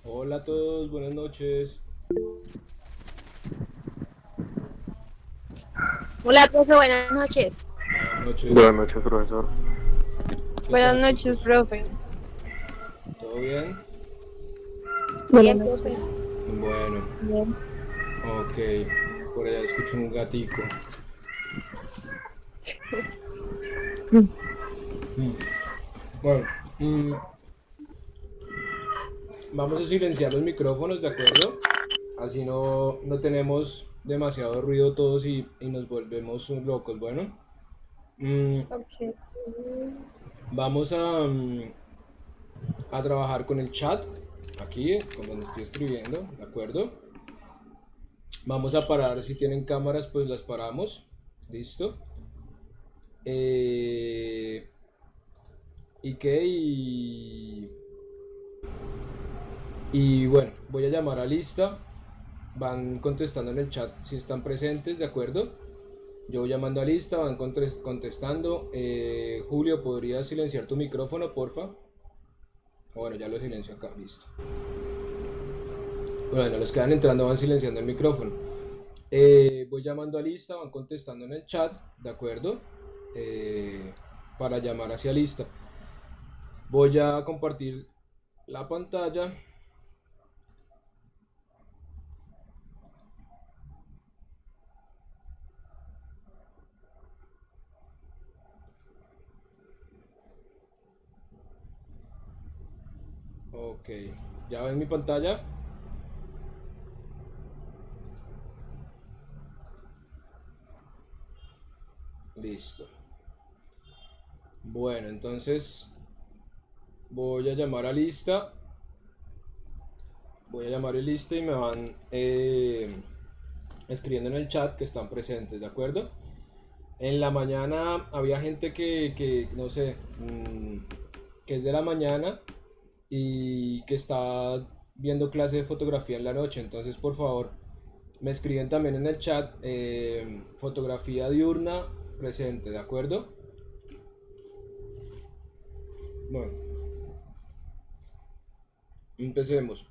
Hola a todos, buenas noches. Hola, profe, buenas noches. Buenas noches. Buenas noches, profesor. ¿Qué Buenas tal, noches, chicos? profe. ¿Todo bien? Bien, profe. Bueno, Bien. ok. Por allá escucho un gatico. Mm. Bueno, vamos a silenciar los micrófonos, ¿de acuerdo? Así no tenemos demasiado ruido todos y nos volvemos locos. Bueno, mm, Ok. vamos a trabajar con el chat, aquí, con donde estoy escribiendo, ¿de acuerdo? Vamos a parar, si tienen cámaras, pues las paramos. Listo. Eh, ¿Y qué? Y bueno, voy a llamar a lista. Van contestando en el chat si están presentes, ¿de acuerdo? Yo voy llamando a lista, van contestando. Julio, ¿podrías silenciar tu micrófono, porfa? Bueno, ya lo silencio acá, listo. Bueno, los que van entrando van silenciando el micrófono. Voy llamando a lista, van contestando en el chat, ¿de acuerdo? Eh, para llamar hacia lista. Voy a compartir la pantalla. Ok, ya ven mi pantalla. Listo. Bueno, entonces voy a llamar a lista. Voy a llamar a lista y me van escribiendo en el chat que están presentes, ¿de acuerdo? En la mañana había gente que no sé, que es de la mañana y que está viendo clase de fotografía en la noche. Entonces, por favor, me escriben también en el chat fotografía diurna presente, ¿de acuerdo? Bueno, empecemos.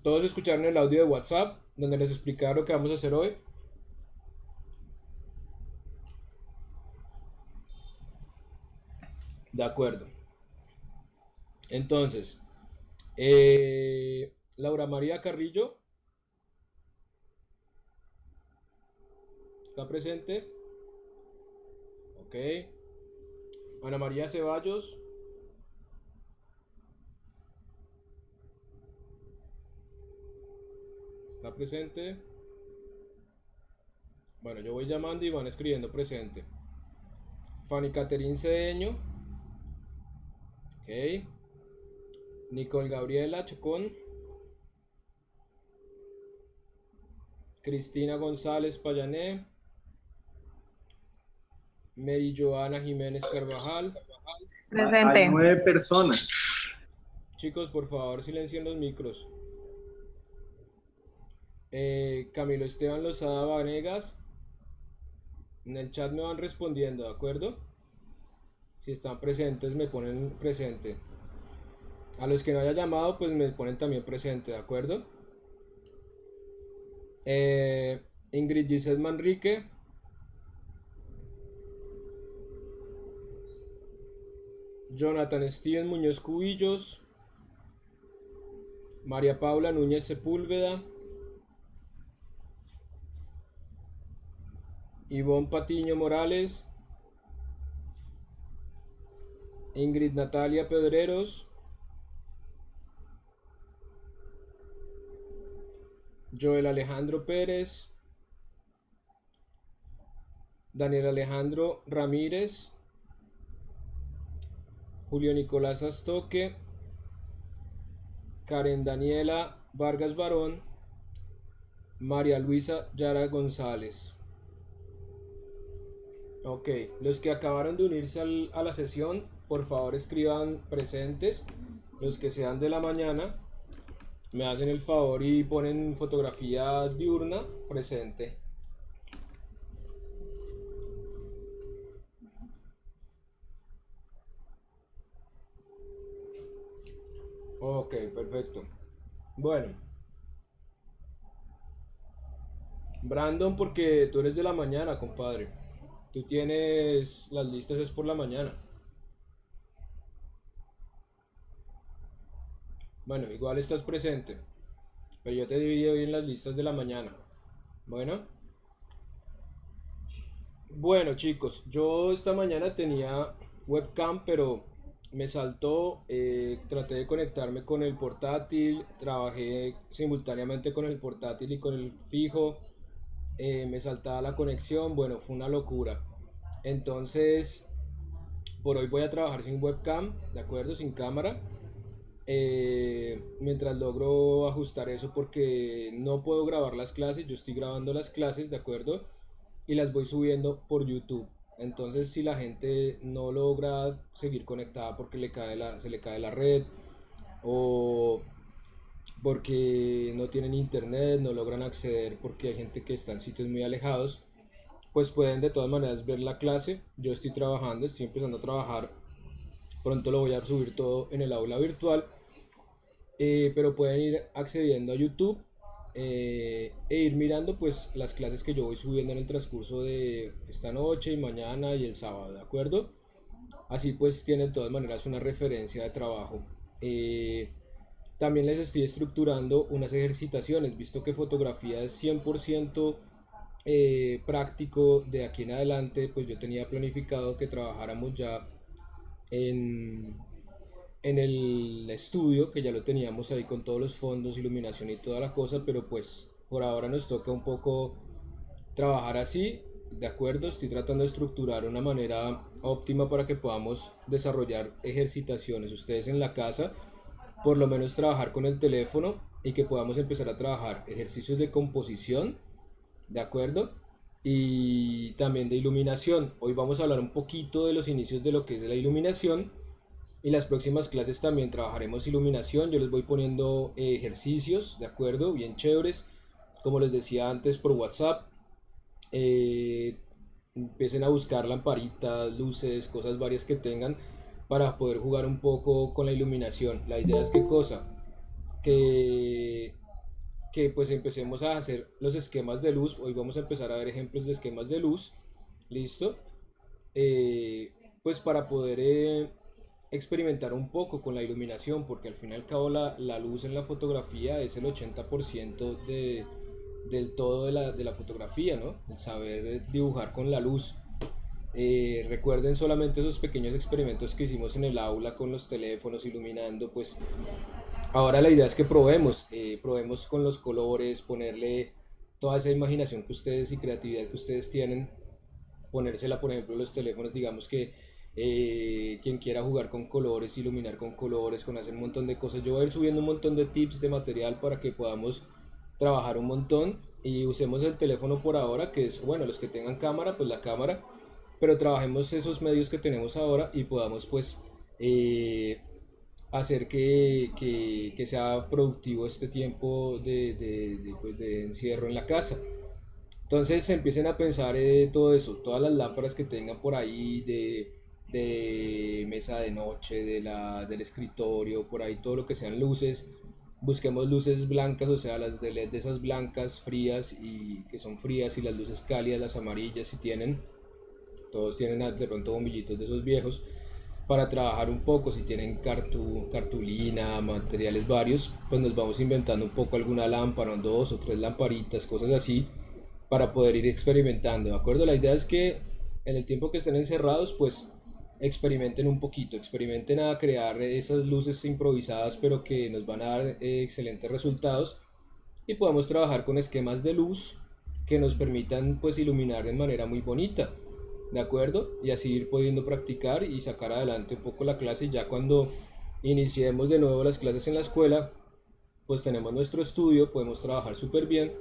Todos escucharon el audio de WhatsApp donde les explicaba lo que vamos a hacer hoy. De acuerdo. Entonces, Laura María Carrillo está presente. Ok. Ana María Ceballos está presente. Bueno, yo voy llamando y van escribiendo presente. Fanny Caterín Cedeño. Ok. Nicole Gabriela Chacón. Cristina González Payané. Mary Joana Jiménez Carvajal. Hay Presente. 9 personas. Chicos, por favor, silencien los micros. Camilo Esteban Lozada Vanegas. En el chat me van respondiendo, ¿de acuerdo? Si están presentes, me ponen presente. A los que no haya llamado, pues me ponen también presente, ¿de acuerdo? Ingrid Giselle Manrique, Jonathan Steven Muñoz Cubillos, María Paula Núñez Sepúlveda, Ivonne Patiño Morales, Ingrid Natalia Pedreros, Joel Alejandro Pérez, Daniel Alejandro Ramírez, Julio Nicolás Astoque, Karen Daniela Vargas Barón, María Luisa Yara González. Ok, los que acabaron de unirse a la sesión, por favor escriban presentes. Los que sean de la mañana, me hacen el favor y ponen fotografía diurna presente. Ok, perfecto. Bueno, Brandon, porque tú eres de la mañana, compadre. Tú tienes las listas es por la mañana. Bueno, igual estás presente, pero yo te divido bien las listas de la mañana. Bueno, bueno chicos, yo esta mañana tenía webcam, pero me saltó. Traté de conectarme con el portátil, trabajé simultáneamente con el portátil y con el fijo. Me saltaba la conexión, bueno, fue una locura. Entonces, por hoy voy a trabajar sin webcam, ¿de acuerdo? Sin cámara. Mientras logro ajustar eso porque no puedo grabar las clases, yo estoy grabando las clases, ¿de acuerdo? Y las voy subiendo por YouTube. Entonces si la gente no logra seguir conectada porque se le cae la red o porque no tienen internet, no logran acceder porque hay gente que está en sitios muy alejados, pues pueden de todas maneras ver la clase. Yo estoy trabajando, estoy empezando a trabajar. Pronto lo voy a subir todo en el aula virtual. Pero pueden ir accediendo a YouTube e ir mirando pues las clases que yo voy subiendo en el transcurso de esta noche y mañana y el sábado, ¿de acuerdo? Así pues tienen de todas maneras una referencia de trabajo. También les estoy estructurando unas ejercitaciones, visto que fotografía es 100% práctico de aquí en adelante, pues yo tenía planificado que trabajáramos ya en en el estudio, que ya lo teníamos ahí con todos los fondos, iluminación y toda la cosa, pero pues por ahora nos toca un poco trabajar así, de acuerdo. Estoy tratando de estructurar una manera óptima para que podamos desarrollar ejercitaciones ustedes en la casa, por lo menos trabajar con el teléfono y que podamos empezar a trabajar ejercicios de composición, de acuerdo, y también de iluminación. Hoy vamos a hablar un poquito de los inicios de lo que es la iluminación y las próximas clases también trabajaremos iluminación. Yo les voy poniendo ejercicios, de acuerdo, bien chéveres, como les decía antes por WhatsApp. Empiecen a buscar lamparitas, luces, cosas varias que tengan para poder jugar un poco con la iluminación. La idea es que cosa, que, que pues empecemos a hacer los esquemas de luz. Hoy vamos a empezar a ver ejemplos de esquemas de luz. Listo. Eh, pues para poder experimentar un poco con la iluminación, porque al fin y al cabo la luz en la fotografía es el 80% del todo de la fotografía, ¿no? El saber dibujar con la luz. Recuerden solamente esos pequeños experimentos que hicimos en el aula con los teléfonos iluminando, pues ahora la idea es que probemos con los colores, ponerle toda esa imaginación que ustedes y creatividad que ustedes tienen, ponérsela por ejemplo en los teléfonos, digamos que quien quiera jugar con colores, iluminar con colores, con hacer un montón de cosas. Yo voy a ir subiendo un montón de tips de material para que podamos trabajar un montón y usemos el teléfono por ahora, que es, bueno, los que tengan cámara, pues la cámara, pero trabajemos esos medios que tenemos ahora y podamos pues hacer que sea productivo este tiempo pues, de encierro en la casa. Entonces empiecen a pensar todo eso, todas las lámparas que tengan por ahí de mesa de noche, del escritorio, por ahí todo lo que sean luces, busquemos luces blancas, o sea, las de LED de esas blancas frías y que son frías, y las luces cálidas, las amarillas, si tienen, todos tienen de pronto bombillitos de esos viejos para trabajar un poco. Si tienen cartulina, materiales varios, pues nos vamos inventando un poco alguna lámpara, dos o tres lamparitas, cosas así, para poder ir experimentando, ¿de acuerdo? La idea es que en el tiempo que estén encerrados, pues experimenten un poquito, experimenten a crear esas luces improvisadas, pero que nos van a dar excelentes resultados, y podamos trabajar con esquemas de luz que nos permitan pues iluminar de manera muy bonita, ¿de acuerdo? Y así ir pudiendo practicar y sacar adelante un poco la clase. Y ya cuando iniciemos de nuevo las clases en la escuela, pues tenemos nuestro estudio, podemos trabajar súper bien.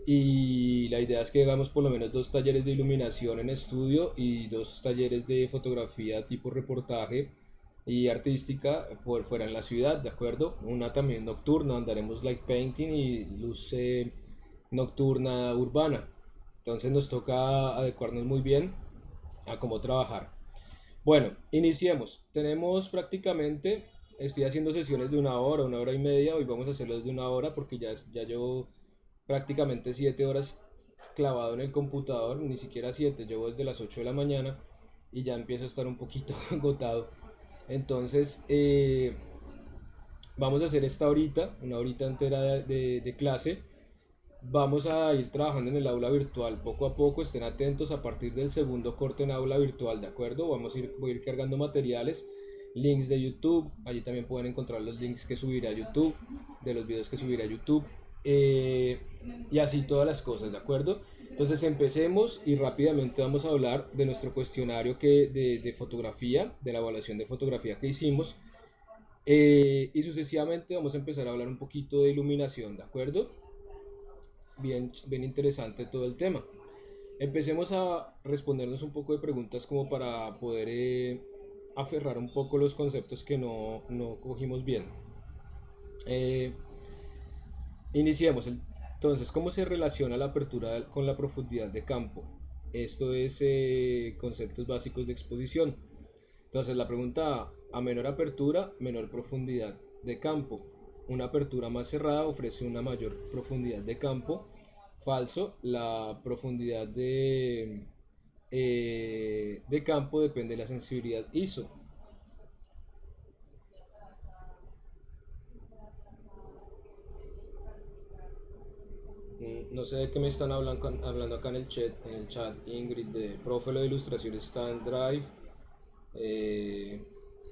Y la idea es que hagamos por lo menos dos talleres de iluminación en estudio y dos talleres de fotografía tipo reportaje y artística por fuera en la ciudad, ¿de acuerdo? Una también nocturna, andaremos light painting y luz nocturna urbana. Entonces nos toca adecuarnos muy bien a cómo trabajar. Bueno, iniciemos. Tenemos prácticamente, estoy haciendo sesiones de una hora y media. Hoy vamos a hacerlos de una hora porque ya llevo prácticamente 7 horas clavado en el computador, ni siquiera 7, llevo desde las 8 de la mañana y ya empiezo a estar un poquito agotado. Entonces, vamos a hacer esta horita, una horita entera de clase. Vamos a ir trabajando en el aula virtual poco a poco, estén atentos a partir del segundo corte en aula virtual, ¿de acuerdo? Voy a ir cargando materiales, links de YouTube, allí también pueden encontrar los links que subiré a YouTube, de los videos que subiré a YouTube, eh, y así todas las cosas, ¿de acuerdo? Entonces empecemos y rápidamente vamos a hablar de nuestro cuestionario de fotografía, de la evaluación de fotografía que hicimos, y sucesivamente vamos a empezar a hablar un poquito de iluminación, ¿de acuerdo? Bien interesante todo el tema. Empecemos a respondernos un poco de preguntas como para poder aferrar un poco los conceptos que no cogimos bien. Eh, Iniciemos. Entonces, ¿cómo se relaciona la apertura con la profundidad de campo? Esto es conceptos básicos de exposición. Entonces, la pregunta a menor apertura, menor profundidad de campo. Una apertura más cerrada ofrece una mayor profundidad de campo. Falso, la profundidad de campo depende de la sensibilidad ISO. No sé de qué me están hablando acá en el chat, Ingrid, de profe, lo de ilustración está en Drive, eh,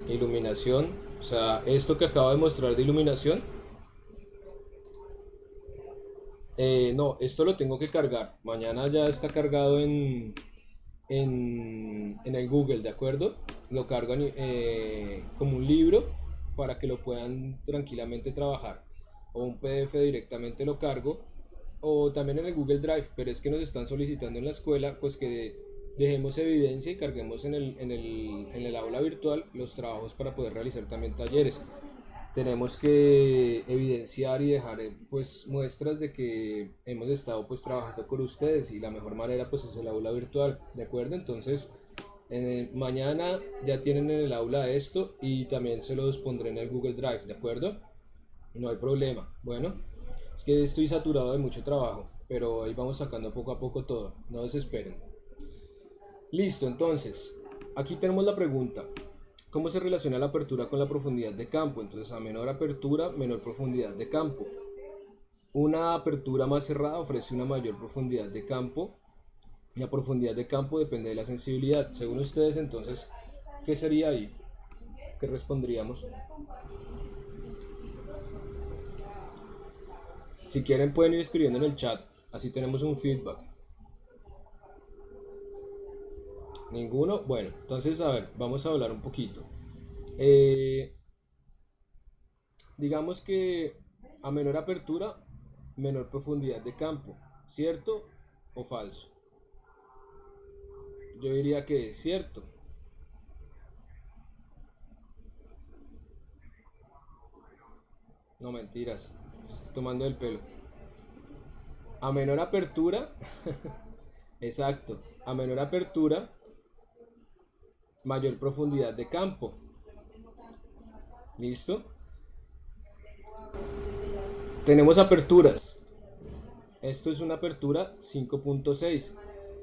iluminación, o sea, esto que acabo de mostrar de iluminación, no, esto lo tengo que cargar, mañana ya está cargado en el Google, ¿de acuerdo? Lo cargan como un libro para que lo puedan tranquilamente trabajar, o un PDF directamente lo cargo, o también en el Google Drive, pero es que nos están solicitando en la escuela pues que dejemos evidencia y carguemos en el aula virtual los trabajos para poder realizar también talleres. Tenemos que evidenciar y dejar pues muestras de que hemos estado pues trabajando con ustedes, y la mejor manera pues es el aula virtual, ¿de acuerdo? Entonces mañana ya tienen en el aula esto y también se los pondré en el Google Drive, ¿de acuerdo? No hay problema. Bueno, es que estoy saturado de mucho trabajo, pero ahí vamos sacando poco a poco todo, no desesperen. Listo, entonces, aquí tenemos la pregunta. ¿Cómo se relaciona la apertura con la profundidad de campo? Entonces, a menor apertura, menor profundidad de campo. Una apertura más cerrada ofrece una mayor profundidad de campo. La profundidad de campo depende de la sensibilidad. Según ustedes, entonces, ¿qué sería ahí? ¿Qué respondríamos? Si quieren pueden ir escribiendo en el chat, así tenemos un feedback. ¿Ninguno? Bueno, entonces a ver, vamos a hablar un poquito. Eh, digamos que a menor apertura, menor profundidad de campo, ¿cierto o falso? Yo diría que es cierto. No, mentiras, estoy tomando el pelo. A menor apertura, exacto, a menor apertura, mayor profundidad de campo. ¿Listo? Tenemos aperturas. Esto es una apertura 5.6.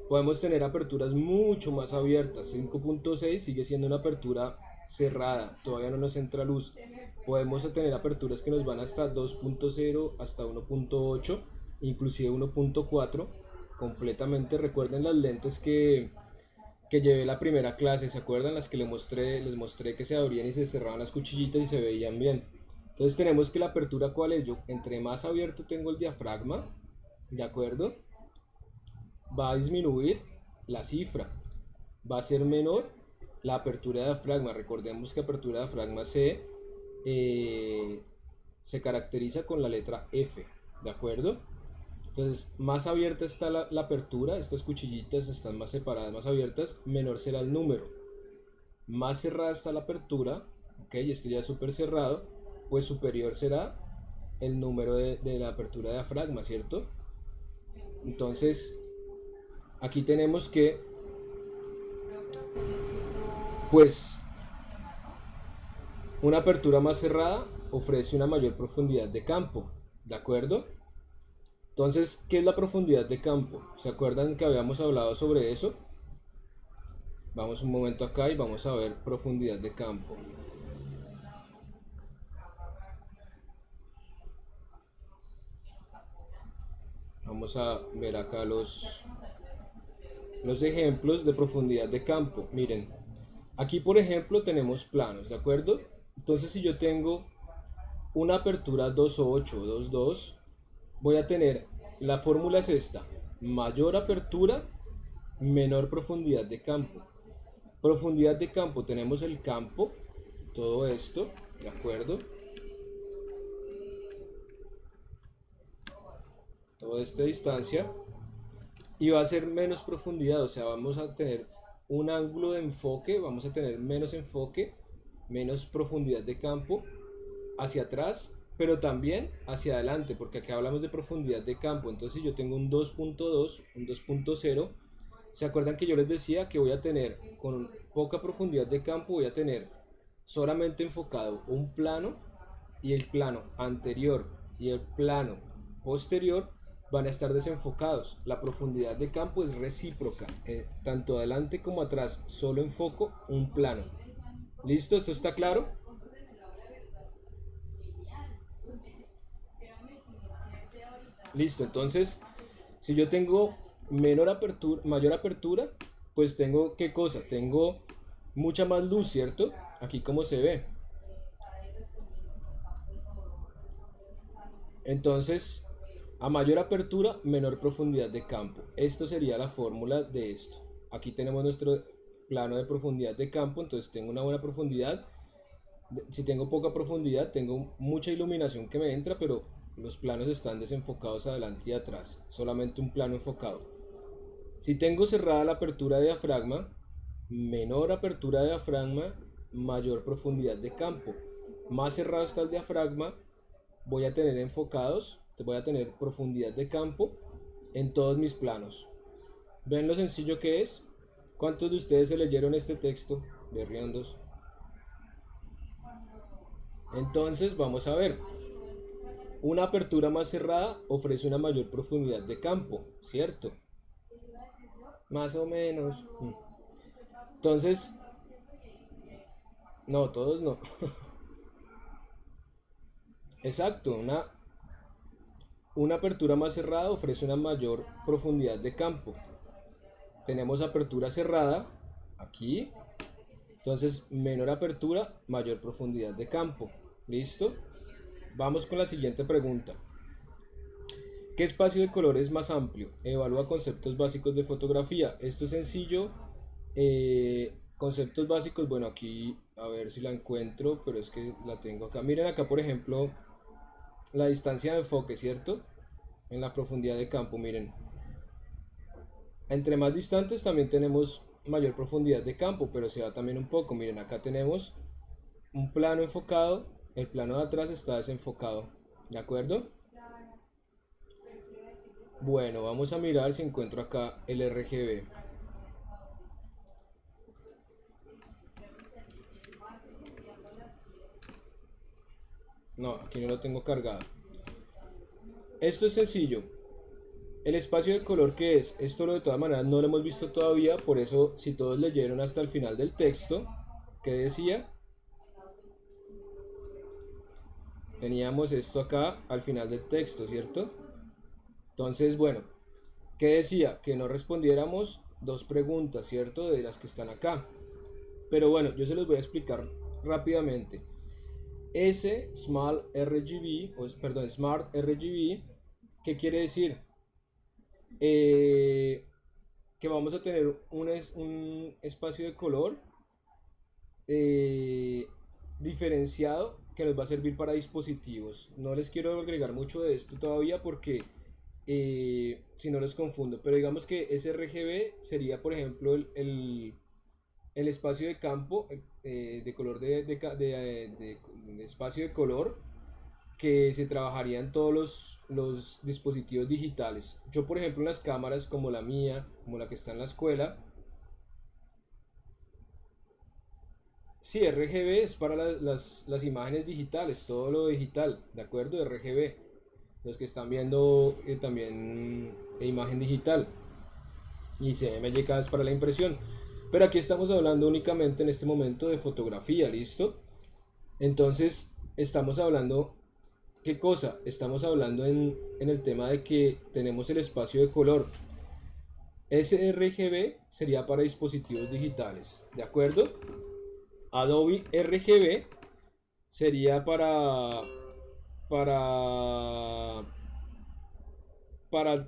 Podemos tener aperturas mucho más abiertas. 5.6 sigue siendo una apertura cerrada, todavía no nos entra luz. Podemos tener aperturas que nos van hasta 2.0, hasta 1.8, inclusive 1.4 completamente. Recuerden las lentes que llevé la primera clase, ¿se acuerdan? Las que les mostré que se abrían y se cerraban las cuchillitas y se veían bien. Entonces tenemos que la apertura, ¿cuál es? Yo, entre más abierto tengo el diafragma, ¿de acuerdo? Va a disminuir la cifra, va a ser menor la apertura de diafragma. Recordemos que apertura de diafragma eh, se caracteriza con la letra F, ¿de acuerdo? Entonces, más abierta está la apertura, estas cuchillitas están más separadas, más abiertas, menor será el número. Más cerrada está la apertura, ok, esto ya es súper cerrado, pues superior será el número de la apertura de diafragma, ¿cierto? Entonces, aquí tenemos que, pues, una apertura más cerrada ofrece una mayor profundidad de campo, ¿de acuerdo? Entonces, ¿qué es la profundidad de campo? ¿Se acuerdan que habíamos hablado sobre eso? Vamos un momento acá y vamos a ver profundidad de campo. Vamos a ver acá los ejemplos de profundidad de campo. Miren, aquí por ejemplo tenemos planos, ¿de acuerdo? Entonces si yo tengo una apertura 2.8 o 2.2, voy a tener, la fórmula es esta: mayor apertura, menor profundidad de campo. Profundidad de campo, tenemos el campo, todo esto, ¿de acuerdo? Toda esta distancia, y va a ser menos profundidad, o sea, vamos a tener un ángulo de enfoque, vamos a tener menos enfoque, menos profundidad de campo hacia atrás, pero también hacia adelante, porque aquí hablamos de profundidad de campo. Entonces si yo tengo un 2.2, un 2.0, ¿se acuerdan que yo les decía que voy a tener con poca profundidad de campo, voy a tener solamente enfocado un plano, y el plano anterior y el plano posterior van a estar desenfocados? La profundidad de campo es recíproca, tanto adelante como atrás, solo enfoco un plano. ¿Listo? ¿Esto está claro? Listo, entonces, si yo tengo menor apertura, mayor apertura, pues tengo, ¿qué cosa? Tengo mucha más luz, ¿cierto? Aquí como se ve. Entonces, a mayor apertura, menor profundidad de campo. Esto sería la fórmula de esto. Aquí tenemos nuestro plano de profundidad de campo, entonces tengo una buena profundidad. Si tengo poca profundidad, tengo mucha iluminación que me entra, pero los planos están desenfocados adelante y atrás, solamente un plano enfocado. Si tengo cerrada la apertura de diafragma, menor apertura de diafragma, mayor profundidad de campo. Más cerrado está el diafragma, voy a tener enfocados, voy a tener profundidad de campo en todos mis planos. ¿Ven lo sencillo que es? ¿Cuántos de ustedes se leyeron este texto, berriondos? Entonces vamos a ver. Una apertura más cerrada ofrece una mayor profundidad de campo, ¿cierto? Más o menos. Entonces, no, todos no. Exacto, una apertura más cerrada ofrece una mayor profundidad de campo. Tenemos apertura cerrada aquí, entonces menor apertura, mayor profundidad de campo. ¿Listo? Vamos con la siguiente pregunta. ¿Qué espacio de color es más amplio? Evalúa conceptos básicos de fotografía. Esto es sencillo. Conceptos básicos, bueno, aquí a ver si la encuentro, pero es que la tengo acá. Miren acá, por ejemplo, la distancia de enfoque, ¿cierto? En la profundidad de campo, miren. Entre más distantes también tenemos mayor profundidad de campo, pero se va también un poco. Miren, acá tenemos un plano enfocado, el plano de atrás está desenfocado, ¿de acuerdo? Bueno, vamos a mirar si encuentro acá el RGB. No, aquí no lo tengo cargado. Esto es sencillo. El espacio de color que es, esto de todas maneras no lo hemos visto todavía, por eso si todos leyeron hasta el final del texto, que decía, teníamos esto acá al final del texto, ¿cierto? Entonces, bueno, ¿qué decía? Que no respondiéramos dos preguntas, ¿cierto? De las que están acá. Pero bueno, yo se los voy a explicar rápidamente. S Small RGB, perdón, Smart RGB, ¿qué quiere decir? Eh, que vamos a tener un espacio de color eh, diferenciado que nos va a servir para dispositivos. No les quiero agregar mucho de esto todavía porque si no los confundo, pero digamos que sRGB sería, por ejemplo, el espacio de campo de color de espacio de color que se trabajaría en todos los dispositivos digitales. Yo, por ejemplo, en las cámaras como la mía, como la que está en la escuela, sí, RGB es para las imágenes digitales, todo lo digital, ¿de acuerdo? RGB. Los que están viendo también imagen digital. Y CMYK es para la impresión. Pero aquí estamos hablando únicamente en este momento de fotografía, ¿listo? Entonces, estamos hablando, ¿qué cosa? Estamos hablando en el tema de que tenemos el espacio de color. sRGB sería para dispositivos digitales, ¿de acuerdo? Adobe RGB sería para para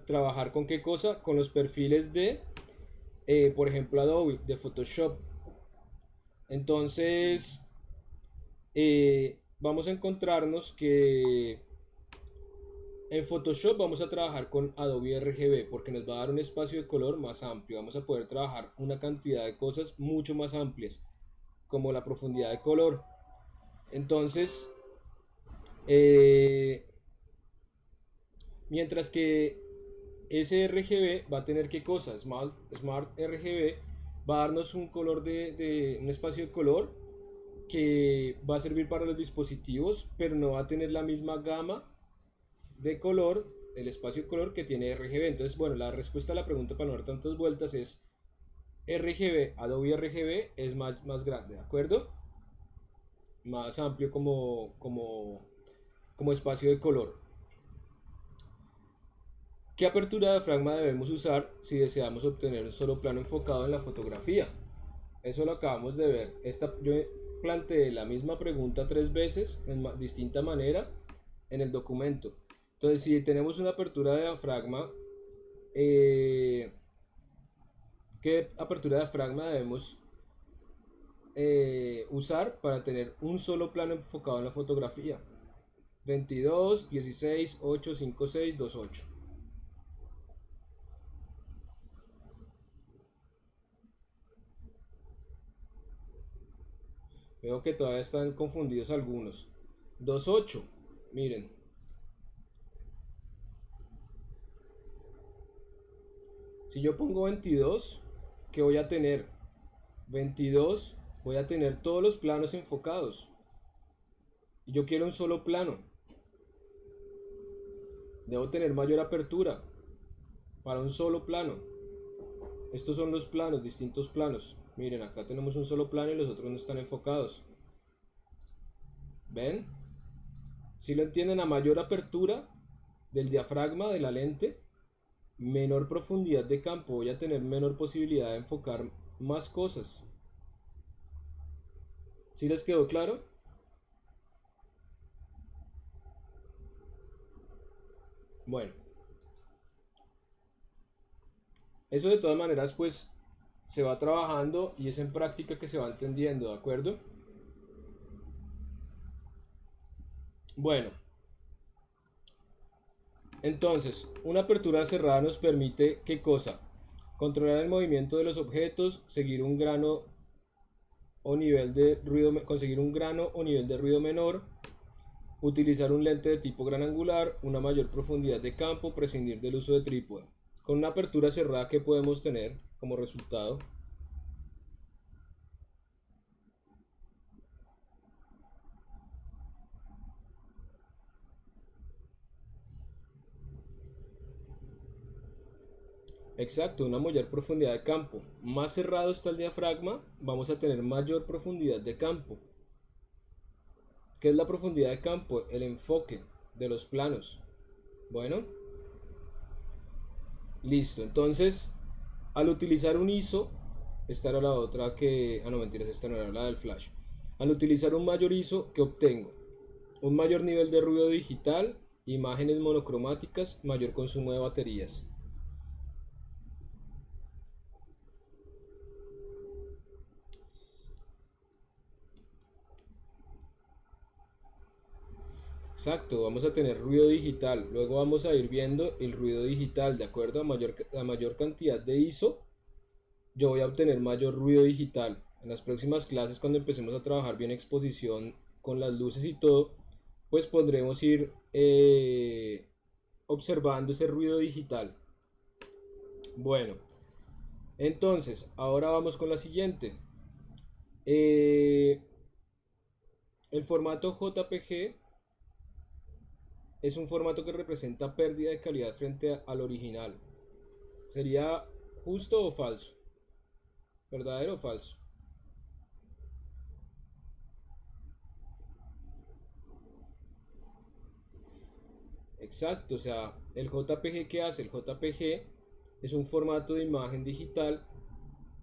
trabajar con qué cosa, con los perfiles de por ejemplo Adobe de Photoshop. Entonces vamos a encontrarnos que en Photoshop vamos a trabajar con Adobe RGB porque nos va a dar un espacio de color más amplio. Vamos a poder trabajar una cantidad de cosas mucho más amplias, como la profundidad de color. Entonces, eh, mientras que sRGB va a tener qué cosa, Smart RGB va a darnos un color de un espacio de color que va a servir para los dispositivos, pero no va a tener la misma gama de color, el espacio de color que tiene RGB. Entonces, bueno, la respuesta a la pregunta para no dar tantas vueltas es RGB, Adobe RGB es más grande, ¿de acuerdo? Más amplio como espacio de color. ¿Qué apertura de diafragma debemos usar si deseamos obtener un solo plano enfocado en la fotografía? Eso lo acabamos de ver. Yo planteé la misma pregunta tres veces en distinta manera en el documento. Entonces, si tenemos una apertura de diafragma, eh, ¿qué apertura de diafragma debemos usar para tener un solo plano enfocado en la fotografía? 22, 16, 8, 5, 6, 2, 8. Veo que todavía están confundidos algunos. 2, 8. Miren. Si yo pongo 22, ¿qué voy a tener? 22, voy a tener todos los planos enfocados. Y yo quiero un solo plano. Debo tener mayor apertura para un solo plano. Estos son los planos, distintos planos. Miren, acá tenemos un solo plano y los otros no están enfocados. ¿Ven? Si lo entienden, a mayor apertura del diafragma de la lente, menor profundidad de campo, voy a tener menor posibilidad de enfocar más cosas. ¿Sí les quedó claro? Bueno, eso de todas maneras pues se va trabajando y es en práctica que se va entendiendo, ¿de acuerdo? Bueno, entonces, una apertura cerrada nos permite, ¿qué cosa? Controlar el movimiento de los objetos, seguir un grano o nivel de ruido, conseguir un grano o nivel de ruido menor, utilizar un lente de tipo gran angular, una mayor profundidad de campo, prescindir del uso de trípode. Con una apertura cerrada, ¿qué podemos tener como resultado? Exacto, una mayor profundidad de campo. Más cerrado está el diafragma, vamos a tener mayor profundidad de campo. ¿Qué es la profundidad de campo? El enfoque de los planos. Bueno, listo. Entonces, al utilizar un ISO, esta era la otra que... Ah, no, mentiras, esta no era la del flash. Al utilizar un mayor ISO, ¿qué obtengo? Un mayor nivel de ruido digital, imágenes monocromáticas, mayor consumo de baterías. Exacto, vamos a tener ruido digital. Luego vamos a ir viendo el ruido digital. De acuerdo a mayor cantidad de ISO, yo voy a obtener mayor ruido digital. En las próximas clases, cuando empecemos a trabajar bien exposición con las luces y todo, pues podremos ir observando ese ruido digital. Bueno, entonces, ahora vamos con la siguiente. Eh, el formato JPG es un formato que representa pérdida de calidad frente al original. ¿Sería justo o falso? ¿Verdadero o falso? Exacto, o sea, el JPG, ¿qué hace? El JPG es un formato de imagen digital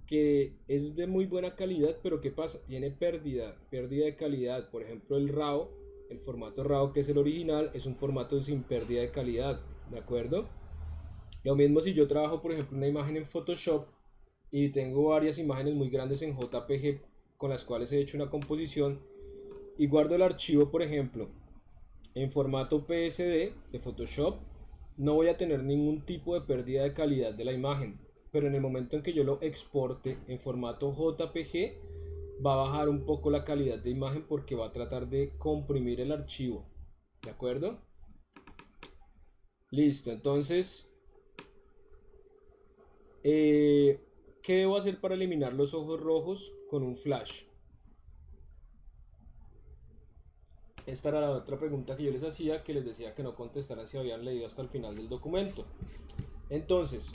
que es de muy buena calidad, pero ¿qué pasa? Tiene pérdida de calidad. Por ejemplo, el RAW, el formato RAW que es el original, es un formato sin pérdida de calidad, ¿de acuerdo? Lo mismo si yo trabajo, por ejemplo, una imagen en Photoshop y tengo varias imágenes muy grandes en JPG con las cuales he hecho una composición y guardo el archivo, por ejemplo, en formato PSD de Photoshop, no voy a tener ningún tipo de pérdida de calidad de la imagen. Pero en el momento en que yo lo exporte en formato JPG, va a bajar un poco la calidad de imagen porque va a tratar de comprimir el archivo. ¿De acuerdo? Listo, entonces, ¿qué debo hacer para eliminar los ojos rojos con un flash? Esta era la otra pregunta que yo les hacía, que les decía que no contestaran si habían leído hasta el final del documento. Entonces,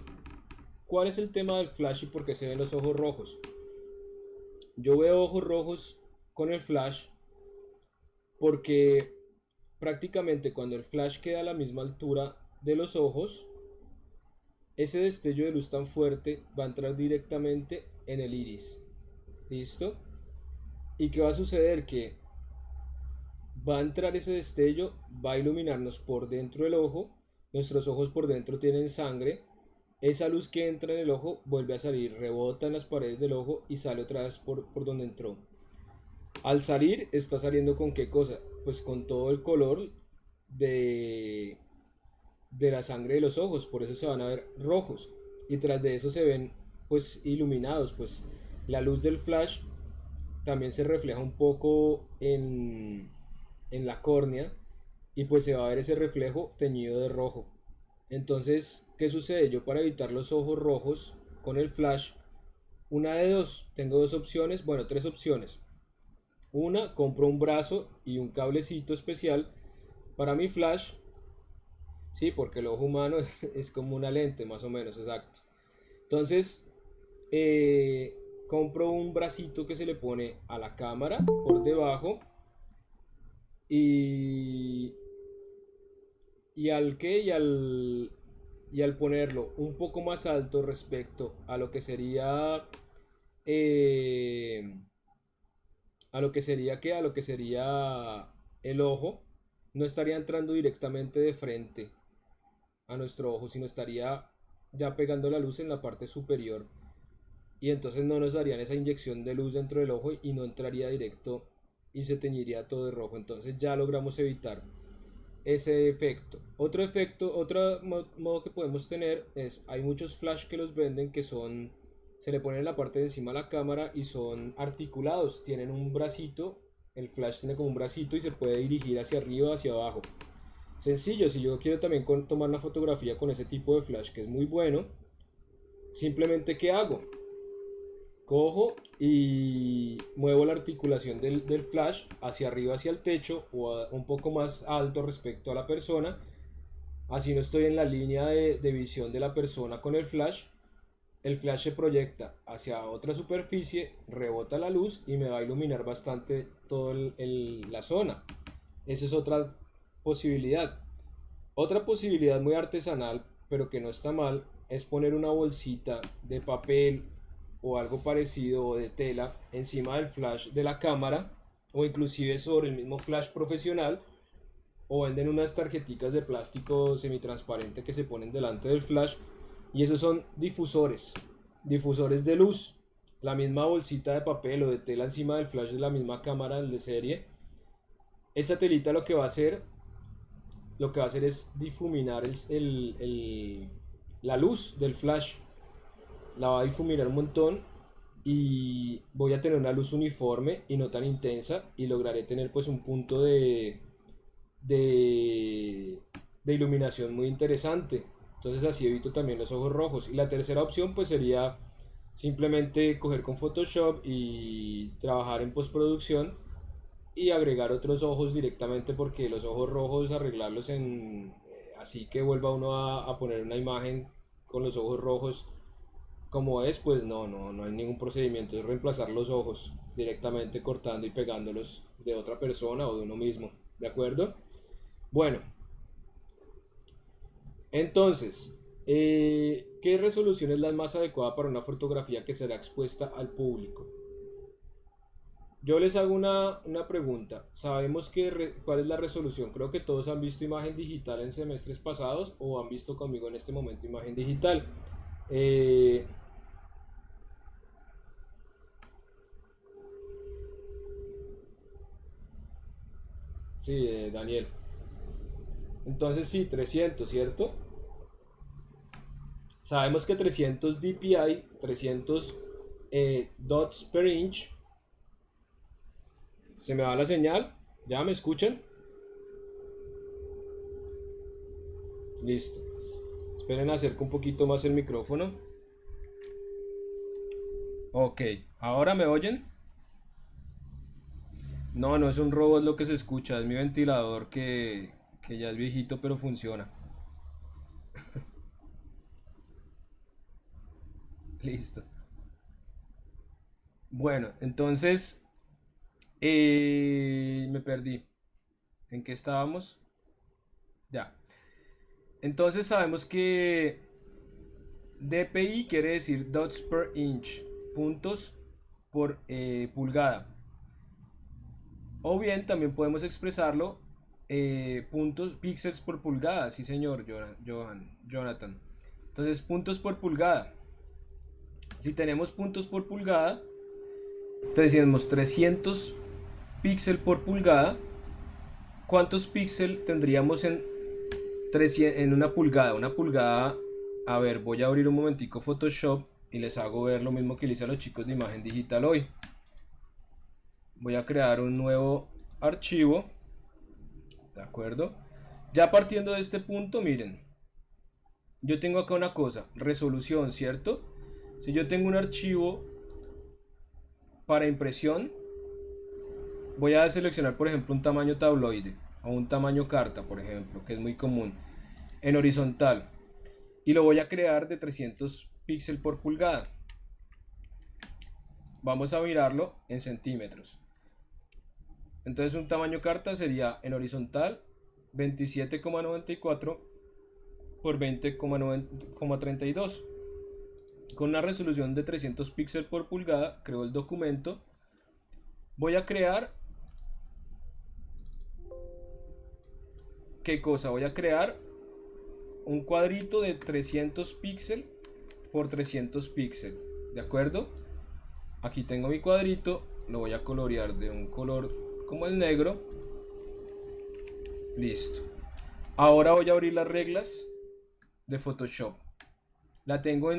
¿cuál es el tema del flash y por qué se ven los ojos rojos? Yo veo ojos rojos con el flash porque prácticamente cuando el flash queda a la misma altura de los ojos, ese destello de luz tan fuerte va a entrar directamente en el iris. ¿Listo? ¿Y qué va a suceder? Que va a entrar ese destello, va a iluminarnos por dentro del ojo, nuestros ojos por dentro tienen sangre, esa luz que entra en el ojo vuelve a salir, rebota en las paredes del ojo y sale otra vez por donde entró. Al salir, está saliendo con qué cosa? Pues con todo el color de, de la sangre de los ojos, por eso se van a ver rojos. Y tras de eso se ven pues iluminados, pues la luz del flash también se refleja un poco en la córnea y pues se va a ver ese reflejo teñido de rojo. Entonces, ¿qué sucede? Yo para evitar los ojos rojos con el flash, una de dos, tengo dos opciones, bueno, tres opciones. Una, compro un brazo y un cablecito especial para mi flash. Sí, porque el ojo humano es como una lente, más o menos, exacto. Entonces, compro un bracito que se le pone a la cámara por debajo y, y al que y al ponerlo un poco más alto respecto a lo que sería eh, a lo que sería el ojo, no estaría entrando directamente de frente a nuestro ojo, sino estaría ya pegando la luz en la parte superior y entonces no nos darían esa inyección de luz dentro del ojo y no entraría directo y se teñiría todo de rojo. Entonces ya logramos evitar ese efecto. Otro efecto, otro modo que podemos tener es, hay muchos flash que los venden que son, se le ponen en la parte de encima de la cámara y son articulados, tienen un bracito, el flash tiene como un bracito y se puede dirigir hacia arriba, hacia abajo. Sencillo, si yo quiero también tomar una fotografía con ese tipo de flash que es muy bueno, simplemente ¿qué hago? Cojo y muevo la articulación del flash hacia arriba, hacia el techo o un poco más alto respecto a la persona. Así no estoy en la línea de visión de la persona con el flash el flash se proyecta hacia otra superficie, rebota la luz y me va a iluminar bastante toda la zona. Esa es otra posibilidad. Otra posibilidad muy artesanal, pero que no está mal, es poner una bolsita de papel o algo parecido o de tela encima del flash de la cámara o inclusive sobre el mismo flash profesional, o venden unas tarjeticas de plástico semitransparente que se ponen delante del flash y esos son difusores de luz. La misma bolsita de papel o de tela encima del flash de la misma cámara de serie. Esa telita lo que va a hacer es difuminar la luz del flash. La va a difuminar un montón y voy a tener una luz uniforme y no tan intensa y lograré tener pues un punto de, de iluminación muy interesante. Entonces así evito también los ojos rojos. Y la tercera opción pues sería simplemente coger con Photoshop y trabajar en postproducción y agregar otros ojos directamente, porque los ojos rojos arreglarlos así que vuelva uno a poner una imagen con los ojos rojos como es, pues no hay ningún procedimiento, es reemplazar los ojos directamente cortando y pegándolos de otra persona o de uno mismo, ¿de acuerdo? Bueno, entonces, ¿qué resolución es la más adecuada para una fotografía que será expuesta al público? Yo les hago una pregunta. ¿Sabemos cuál es la resolución? Creo que todos han visto imagen digital en semestres pasados o han visto conmigo en este momento imagen digital. Eh, sí, Daniel. Entonces sí, 300, ¿cierto? Sabemos que 300 dpi, 300 dots per inch. ¿Se me va la señal? ¿Ya me escuchan? Listo. Esperen, acerco un poquito más el micrófono. Ok, ¿ahora me oyen? No, no es un robot lo que se escucha, es mi ventilador que ya es viejito pero funciona. Listo. Bueno, entonces me perdí. ¿En qué estábamos? Ya. Entonces sabemos que dpi quiere decir dots per inch, puntos por pulgada. O bien también podemos expresarlo puntos, píxeles por pulgada. Sí, señor, Jonathan. Entonces, puntos por pulgada. Si tenemos puntos por pulgada, entonces tenemos 300 píxeles por pulgada. ¿Cuántos píxeles tendríamos en una pulgada? Una pulgada, a ver, voy a abrir un momentico Photoshop y les hago ver lo mismo que le hice a los chicos de imagen digital hoy. Voy a crear un nuevo archivo, ¿de acuerdo? Ya partiendo de este punto, miren, yo tengo acá una cosa, resolución, ¿cierto? Si yo tengo un archivo para impresión, voy a seleccionar, por ejemplo, un tamaño tabloide o un tamaño carta, por ejemplo, que es muy común, en horizontal, y lo voy a crear de 300 píxeles por pulgada. Vamos a mirarlo en centímetros. Entonces un tamaño carta sería en horizontal 27,94 por 20,32. Con una resolución de 300 píxeles por pulgada, creo el documento. Voy a crear... ¿Qué cosa? Voy a crear un cuadrito de 300 píxeles por 300 píxeles. ¿De acuerdo? Aquí tengo mi cuadrito. Lo voy a colorear de un color como el negro. Listo. Ahora voy a abrir las reglas de Photoshop. La tengo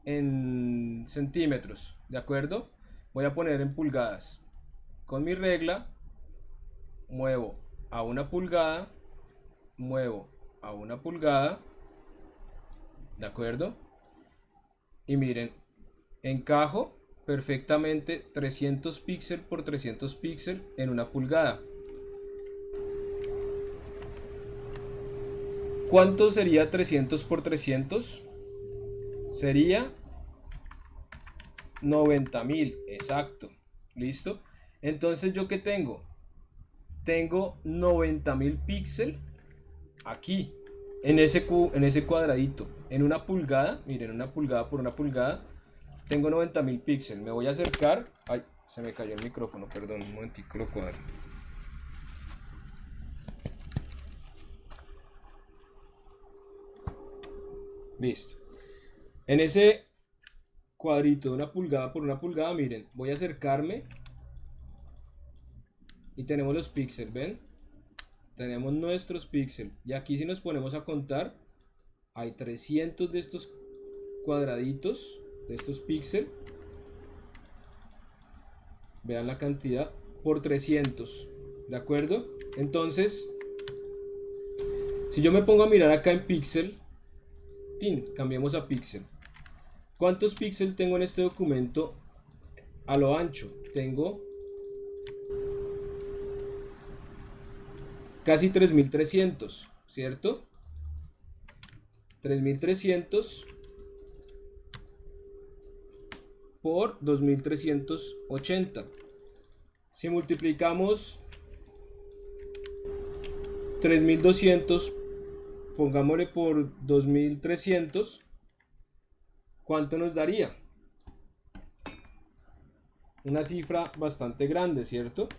en centímetros, ¿de acuerdo? Voy a poner en pulgadas. Con mi regla muevo a una pulgada, muevo a una pulgada, ¿de acuerdo? Y miren, encajo perfectamente 300 píxeles por 300 píxeles en una pulgada. ¿Cuánto sería 300 por 300? sería 90.000, exacto, listo. Entonces yo qué tengo 90.000 píxeles aquí en ese cuadradito, en una pulgada, miren, una pulgada por una pulgada, tengo 90.000 píxeles. Me voy a acercar. Ay, se me cayó el micrófono, perdón, un momentico lo cuadro. Listo. En ese cuadrito de una pulgada por una pulgada, miren, voy a acercarme y tenemos los píxeles, ¿ven? Tenemos nuestros píxeles. Y aquí si nos ponemos a contar, hay 300 de estos cuadraditos, de estos píxeles. Vean la cantidad por 300, ¿de acuerdo? Entonces, si yo me pongo a mirar acá en píxel, cambiamos a píxel. ¿Cuántos píxeles tengo en este documento a lo ancho? Tengo casi 3300, ¿cierto? 3300 por 2380. Si multiplicamos 3200, pongámosle por 2300, ¿cuánto nos daría? Una cifra bastante grande, ¿cierto?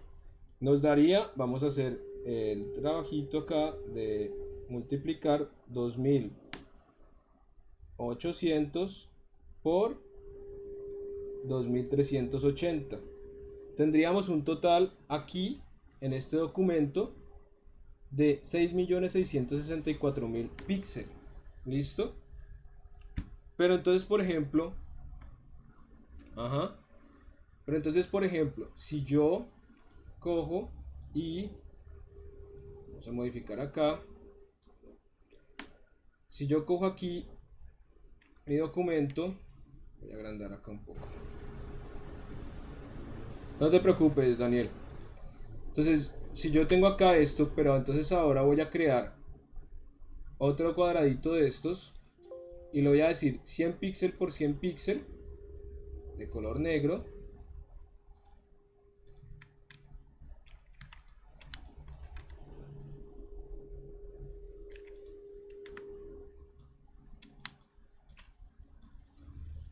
Nos daría, vamos a hacer el trabajito acá de multiplicar 2800 por 2380. Tendríamos un total aquí en este documento de 6.664.000 píxeles. ¿Listo? Pero entonces, por ejemplo, si yo cojo y vamos a modificar acá, si yo cojo aquí mi documento, voy a agrandar acá un poco. No te preocupes, Daniel. Entonces, si yo tengo acá esto, pero entonces ahora voy a crear otro cuadradito de estos y le voy a decir 100 píxeles por 100 píxeles de color negro.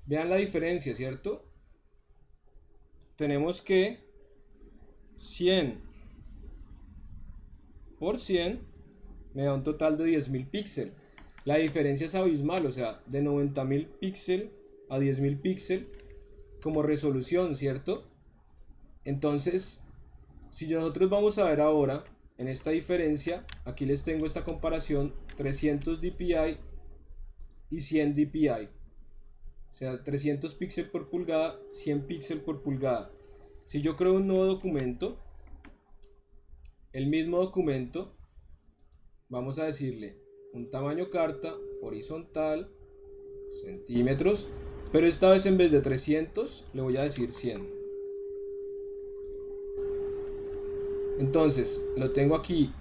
Vean la diferencia, ¿cierto? Tenemos que 100 por 100 me da un total de 10.000 píxeles. La diferencia es abismal, o sea, de 90.000 píxeles a 10.000 píxeles como resolución, ¿cierto? Entonces, si nosotros vamos a ver ahora en esta diferencia, aquí les tengo esta comparación, 300 dpi y 100 dpi. O sea, 300 píxeles por pulgada, 100 píxeles por pulgada. Si yo creo un nuevo documento, el mismo documento, vamos a decirle un tamaño carta, horizontal, centímetros, pero esta vez en vez de 300 le voy a decir 100. Entonces lo tengo aquí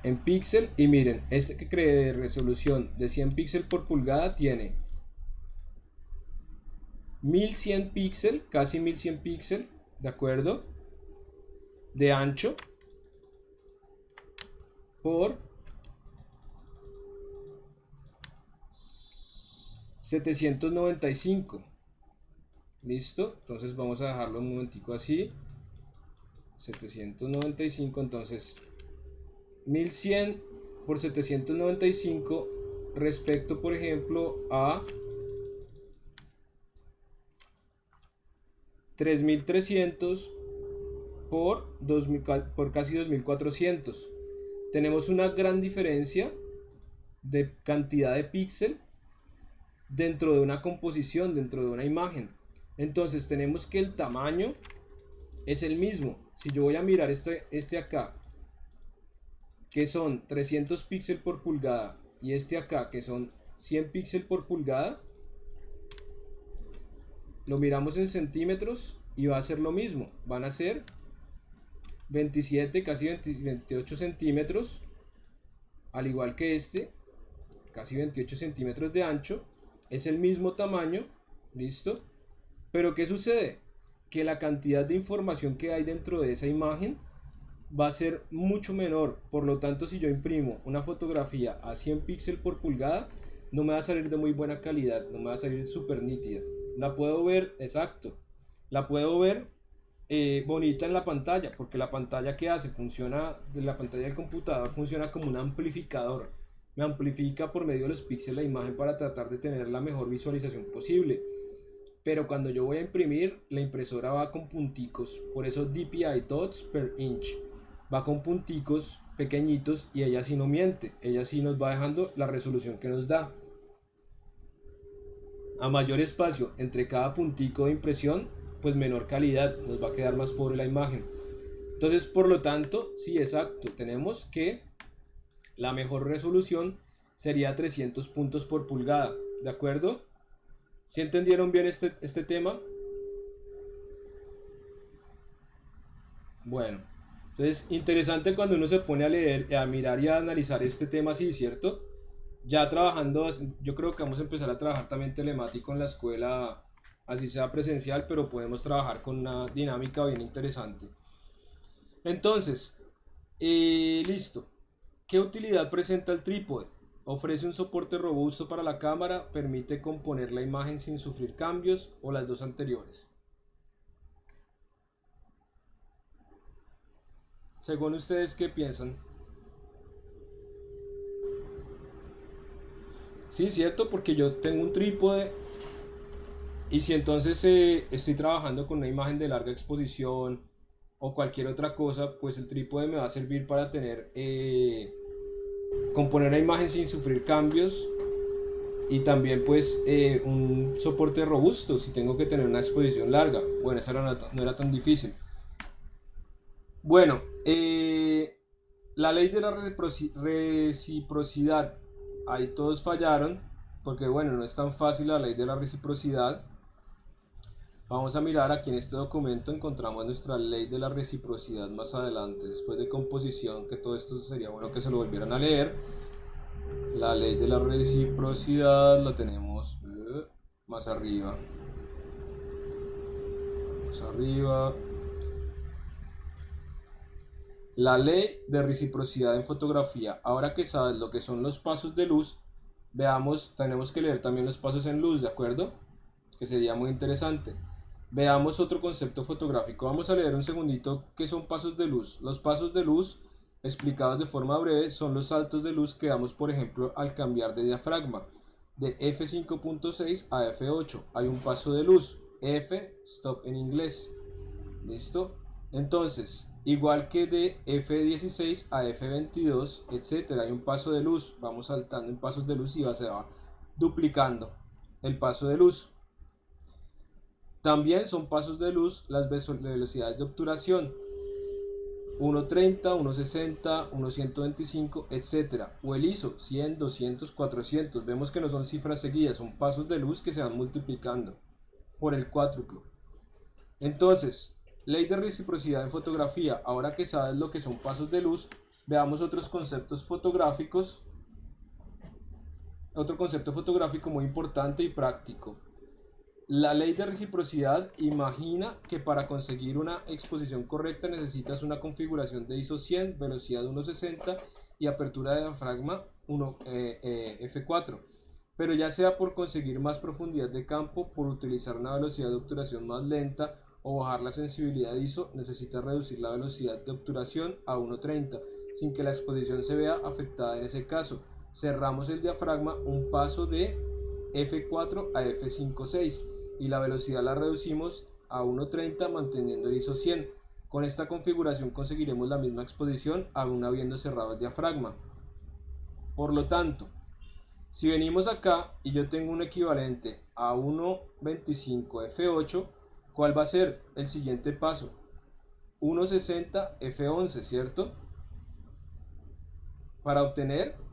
en píxel y miren, este que creé de resolución de 100 píxeles por pulgada tiene 1100 píxeles, casi 1100 píxeles, ¿de acuerdo? De ancho por 795. ¿Listo? Entonces vamos a dejarlo un momentico así. 795, entonces 1100 por 795 respecto, por ejemplo, a 3300 por casi 2400. Tenemos una gran diferencia de cantidad de píxeles dentro de una composición, dentro de una imagen. Entonces tenemos que el tamaño es el mismo. Si yo voy a mirar este acá, que son 300 píxeles por pulgada, y este acá, que son 100 píxeles por pulgada, lo miramos en centímetros y va a ser lo mismo. Van a ser 27, casi 28 centímetros, al igual que este, casi 28 centímetros de ancho es el mismo tamaño, ¿listo? Pero ¿qué sucede? Que la cantidad de información que hay dentro de esa imagen va a ser mucho menor. Por lo tanto, si yo imprimo una fotografía a 100 píxeles por pulgada, no me va a salir de muy buena calidad, no me va a salir súper nítida. La puedo ver, exacto, la puedo ver bonita en la pantalla, porque la pantalla que hace funciona, la pantalla del computador funciona como un amplificador. Me amplifica por medio de los píxeles la imagen para tratar de tener la mejor visualización posible. Pero cuando yo voy a imprimir, la impresora va con punticos, por eso DPI, dots per inch, va con punticos pequeñitos y ella sí no miente, ella sí nos va dejando la resolución que nos da. A mayor espacio entre cada puntico de impresión, pues menor calidad, nos va a quedar más pobre la imagen. Entonces, por lo tanto, sí, exacto, tenemos que la mejor resolución sería 300 puntos por pulgada, ¿de acuerdo? ¿Sí entendieron bien este tema? Bueno, entonces interesante cuando uno se pone a leer, a mirar y a analizar este tema así, ¿cierto? Ya trabajando, yo creo que vamos a empezar a trabajar también telemático en la escuela, así sea presencial, pero podemos trabajar con una dinámica bien interesante. Entonces, listo. ¿Qué utilidad presenta el trípode? Ofrece un soporte robusto para la cámara, permite componer la imagen sin sufrir cambios o las dos anteriores. Según ustedes, ¿qué piensan? Sí, cierto, porque yo tengo un trípode y si entonces estoy trabajando con una imagen de larga exposición o cualquier otra cosa, pues el trípode me va a servir para tener componer la imagen sin sufrir cambios y también pues un soporte robusto si tengo que tener una exposición larga. Bueno, esa no era tan difícil. Bueno, la ley de la reciprocidad, ahí todos fallaron, porque bueno, no es tan fácil la ley de la reciprocidad. Vamos a mirar aquí en este documento, encontramos nuestra ley de la reciprocidad más adelante, después de composición, que todo esto sería bueno que se lo volvieran a leer. La ley de la reciprocidad la tenemos más arriba. Más arriba. La ley de reciprocidad en fotografía. Ahora que sabes lo que son los pasos de luz, veamos, tenemos que leer también los pasos en luz, ¿de acuerdo? Que sería muy interesante. Veamos otro concepto fotográfico. Vamos a leer un segundito qué son pasos de luz. Los pasos de luz, explicados de forma breve, son los saltos de luz que damos, por ejemplo, al cambiar de diafragma de f5.6 a f8. Hay un paso de luz. F, stop en inglés. ¿Listo? Entonces, igual que de F16 a F22, etcétera, hay un paso de luz. Vamos saltando en pasos de luz y se va duplicando el paso de luz. También son pasos de luz las velocidades de obturación. 1.30, 1.60, 1.125, etcétera. O el ISO, 100, 200, 400. Vemos que no son cifras seguidas, son pasos de luz que se van multiplicando por el cuádruplo. Entonces, ley de reciprocidad en fotografía. Ahora que sabes lo que son pasos de luz, veamos otros conceptos fotográficos. Otro concepto fotográfico muy importante y práctico. La ley de reciprocidad imagina que para conseguir una exposición correcta necesitas una configuración de ISO 100, velocidad 1.60 y apertura de diafragma f4. Pero ya sea por conseguir más profundidad de campo, por utilizar una velocidad de obturación más lenta o bajar la sensibilidad de ISO, necesitas reducir la velocidad de obturación a 1.30 sin que la exposición se vea afectada en ese caso. Cerramos el diafragma un paso de f4 a f5.6 y la velocidad la reducimos a 1.30 manteniendo el ISO 100. Con esta configuración conseguiremos la misma exposición aún habiendo cerrado el diafragma. Por lo tanto, si venimos acá y yo tengo un equivalente a 1.25 f8, ¿cuál va a ser el siguiente paso? 1.60 f11, ¿cierto? Para obtener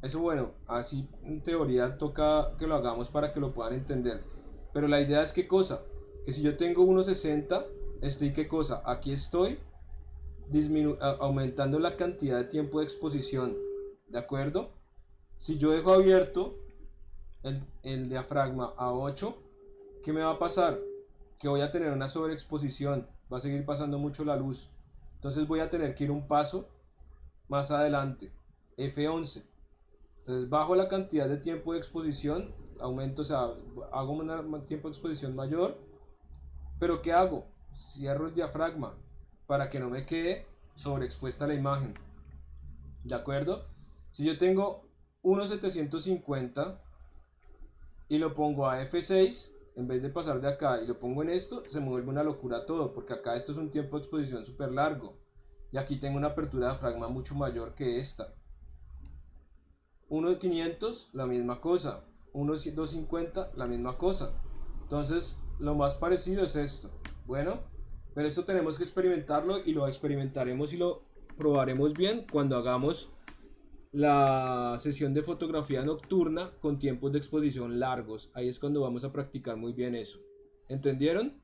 eso, bueno, así en teoría toca que lo hagamos para que lo puedan entender. Pero la idea es qué cosa, que si yo tengo 1.60, estoy qué cosa, aquí estoy aumentando la cantidad de tiempo de exposición, ¿de acuerdo? Si yo dejo abierto el diafragma a 8, ¿qué me va a pasar? Que voy a tener una sobreexposición, va a seguir pasando mucho la luz. Entonces voy a tener que ir un paso más adelante, F11. Entonces bajo la cantidad de tiempo de exposición, aumento, o sea, hago un tiempo de exposición mayor, pero ¿qué hago? Cierro el diafragma para que no me quede sobreexpuesta la imagen. ¿De acuerdo? Si yo tengo 1.750 y lo pongo a F6, en vez de pasar de acá y lo pongo en esto, se me vuelve una locura todo, porque acá esto es un tiempo de exposición súper largo. Y aquí tengo una apertura de diafragma mucho mayor que esta. 1.500, la misma cosa. 1.250, la misma cosa. Entonces, lo más parecido es esto. Bueno, pero esto tenemos que experimentarlo y lo experimentaremos y lo probaremos bien cuando hagamos la sesión de fotografía nocturna con tiempos de exposición largos. Ahí es cuando vamos a practicar muy bien eso. ¿Entendieron?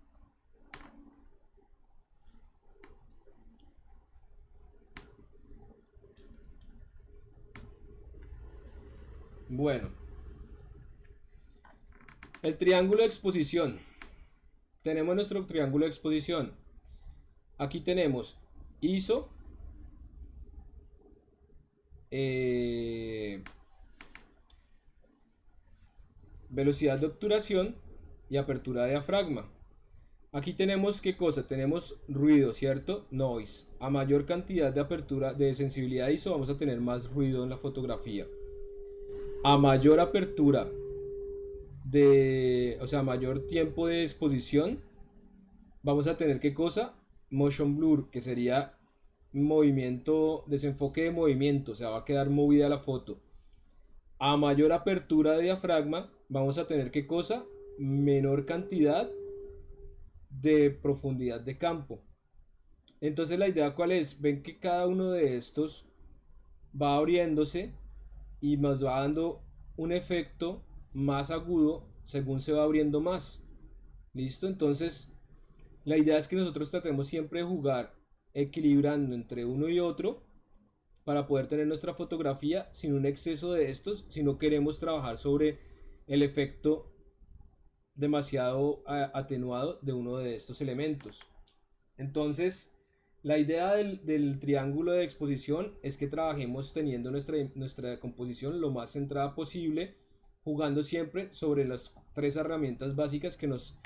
Bueno, el triángulo de exposición. Tenemos nuestro triángulo de exposición. Aquí tenemos ISO, velocidad de obturación y apertura de diafragma. Aquí tenemos qué cosa, tenemos ruido, ¿cierto? Noise. A mayor cantidad de apertura de sensibilidad ISO vamos a tener más ruido en la fotografía. A mayor apertura o sea, mayor tiempo de exposición, vamos a tener qué cosa, motion blur, que sería movimiento, desenfoque de movimiento, o sea, va a quedar movida la foto. A mayor apertura de diafragma, vamos a tener qué cosa, menor cantidad de profundidad de campo. Entonces la idea cuál es, ven que cada uno de estos va abriéndose y nos va dando un efecto más agudo según se va abriendo más. ¿Listo? Entonces la idea es que nosotros tratemos siempre de jugar equilibrando entre uno y otro para poder tener nuestra fotografía sin un exceso de estos, si no queremos trabajar sobre el efecto demasiado atenuado de uno de estos elementos. Entonces, la idea del triángulo de exposición es que trabajemos teniendo nuestra composición lo más centrada posible, jugando siempre sobre las tres herramientas básicas que nos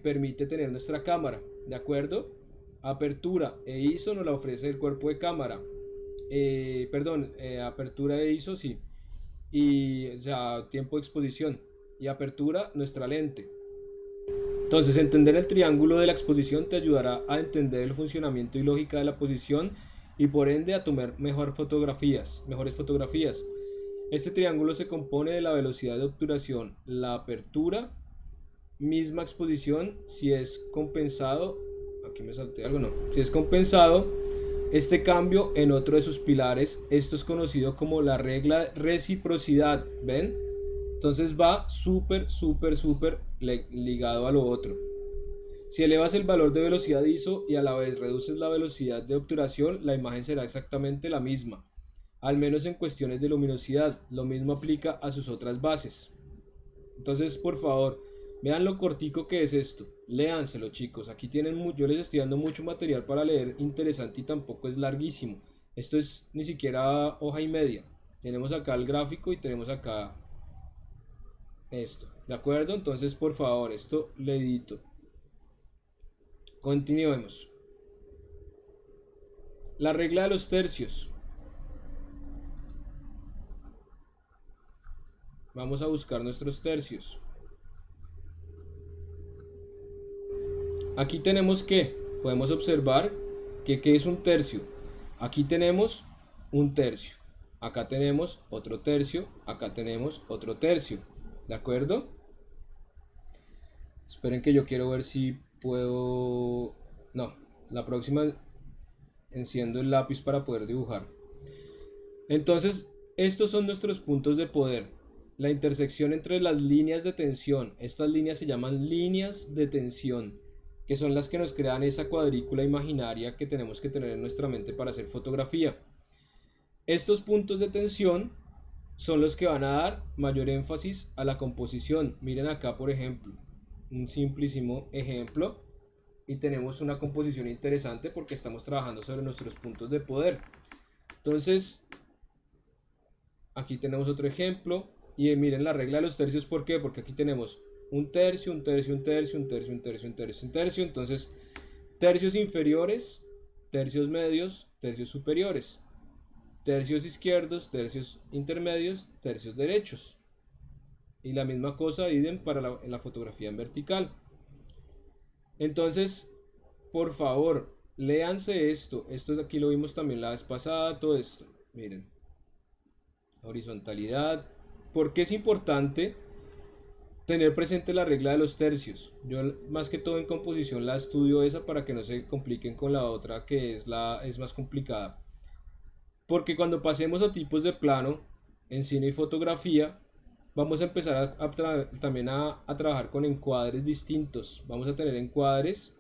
permite tener nuestra cámara, ¿de acuerdo? Apertura e ISO nos la ofrece el cuerpo de cámara. Apertura e ISO, sí. Y, o sea, tiempo de exposición. Y apertura, nuestra lente. Entonces, entender el triángulo de la exposición te ayudará a entender el funcionamiento y lógica de la posición y por ende a tomar mejores fotografías. Este triángulo se compone de la velocidad de obturación, la apertura, misma exposición, si es compensado, aquí me salté algo, no, si es compensado este cambio en otro de sus pilares, esto es conocido como la regla de reciprocidad, ¿ven? Entonces va súper ligado a lo otro. Si elevas el valor de velocidad ISO y a la vez reduces la velocidad de obturación, la imagen será exactamente la misma, al menos en cuestiones de luminosidad. Lo mismo aplica a sus otras bases. Entonces, por favor, vean lo cortico que es esto. Léanselo, chicos. Aquí tienen, yo les estoy dando mucho material para leer interesante y tampoco es larguísimo. Esto es ni siquiera hoja y media. Tenemos acá el gráfico y tenemos acá esto. ¿De acuerdo? Entonces, por favor, esto le edito. Continuemos. La regla de los tercios. Vamos a buscar nuestros tercios. Aquí tenemos que, podemos observar que ¿qué es un tercio? Aquí tenemos un tercio. Acá tenemos otro tercio. Acá tenemos otro tercio. ¿De acuerdo? Esperen que yo quiero ver si puedo... No, la próxima enciendo el lápiz para poder dibujar. Entonces, estos son nuestros puntos de poder. La intersección entre las líneas de tensión. Estas líneas se llaman líneas de tensión, que son las que nos crean esa cuadrícula imaginaria que tenemos que tener en nuestra mente para hacer fotografía. Estos puntos de tensión son los que van a dar mayor énfasis a la composición. Miren acá, por ejemplo, un simplísimo ejemplo y tenemos una composición interesante porque estamos trabajando sobre nuestros puntos de poder. Entonces, aquí tenemos otro ejemplo y miren la regla de los tercios. ¿Por qué? Porque aquí tenemos un tercio, un tercio, un tercio, un tercio, un tercio, un tercio, un tercio. Entonces, tercios inferiores, tercios medios, tercios superiores, tercios izquierdos, tercios intermedios, tercios derechos. Y la misma cosa idem para en la fotografía en vertical. Entonces, por favor, léanse esto. Esto de aquí lo vimos también la vez pasada, todo esto. Miren, horizontalidad. ¿Por qué es importante tener presente la regla de los tercios? Yo más que todo en composición la estudio esa para que no se compliquen con la otra que es más complicada. Porque cuando pasemos a tipos de plano en cine y fotografía, vamos a empezar también a trabajar con encuadres distintos. Vamos a tener encuadres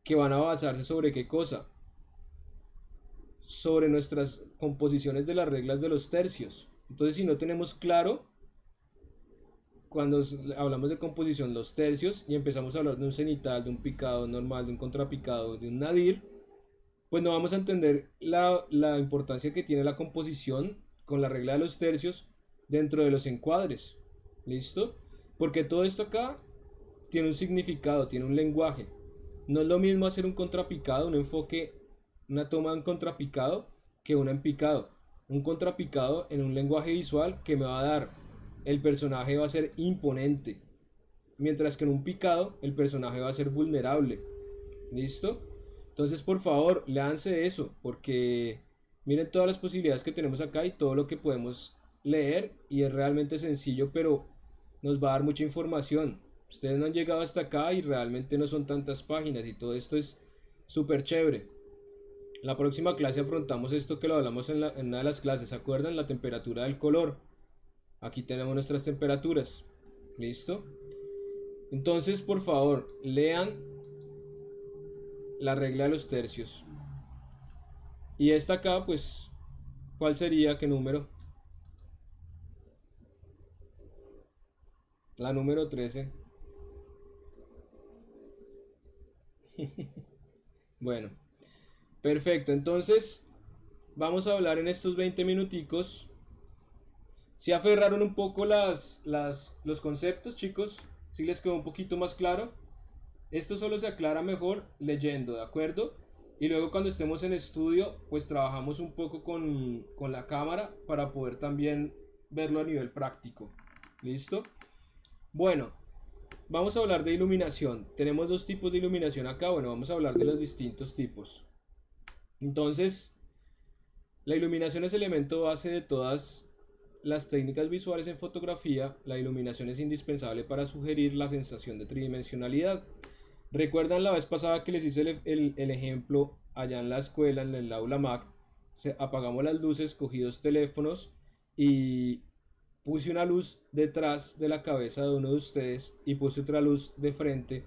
que van a basarse sobre qué cosa, sobre nuestras composiciones de las reglas de los tercios. Entonces, si no tenemos claro cuando hablamos de composición los tercios y empezamos a hablar de un cenital, de un picado normal, de un contrapicado, de un nadir, pues no vamos a entender la importancia que tiene la composición con la regla de los tercios dentro de los encuadres. ¿Listo? Porque todo esto acá tiene un significado, tiene un lenguaje. No es lo mismo hacer un contrapicado, un enfoque, una toma en contrapicado que una en picado. Un contrapicado en un lenguaje visual que me va a dar, el personaje va a ser imponente, mientras que en un picado el personaje va a ser vulnerable. ¿Listo? Entonces, por favor, léanse eso, porque miren todas las posibilidades que tenemos acá y todo lo que podemos leer, y es realmente sencillo, pero nos va a dar mucha información. Ustedes no han llegado hasta acá y realmente no son tantas páginas y todo esto es súper chévere. La próxima clase afrontamos esto que lo hablamos en una de las clases, ¿se acuerdan? La temperatura del color. Aquí tenemos nuestras temperaturas. ¿Listo? Entonces, por favor, lean la regla de los tercios. Y esta acá, pues, ¿cuál sería? ¿Qué número? La número 13. Bueno, perfecto. Entonces, vamos a hablar en estos 20 minuticos. Si aferraron un poco los conceptos, chicos, si les quedó un poquito más claro. Esto solo se aclara mejor leyendo, ¿de acuerdo? Y luego cuando estemos en estudio, pues trabajamos un poco con la cámara para poder también verlo a nivel práctico. ¿Listo? Bueno, vamos a hablar de iluminación. Tenemos dos tipos de iluminación acá. Bueno, vamos a hablar de los distintos tipos. Entonces, la iluminación es elemento base de todas las técnicas visuales en fotografía. La iluminación es indispensable para sugerir la sensación de tridimensionalidad. ¿Recuerdan la vez pasada que les hice el ejemplo allá en la escuela, en el aula Mac? Apagamos las luces, cogí dos teléfonos y puse una luz detrás de la cabeza de uno de ustedes y puse otra luz de frente.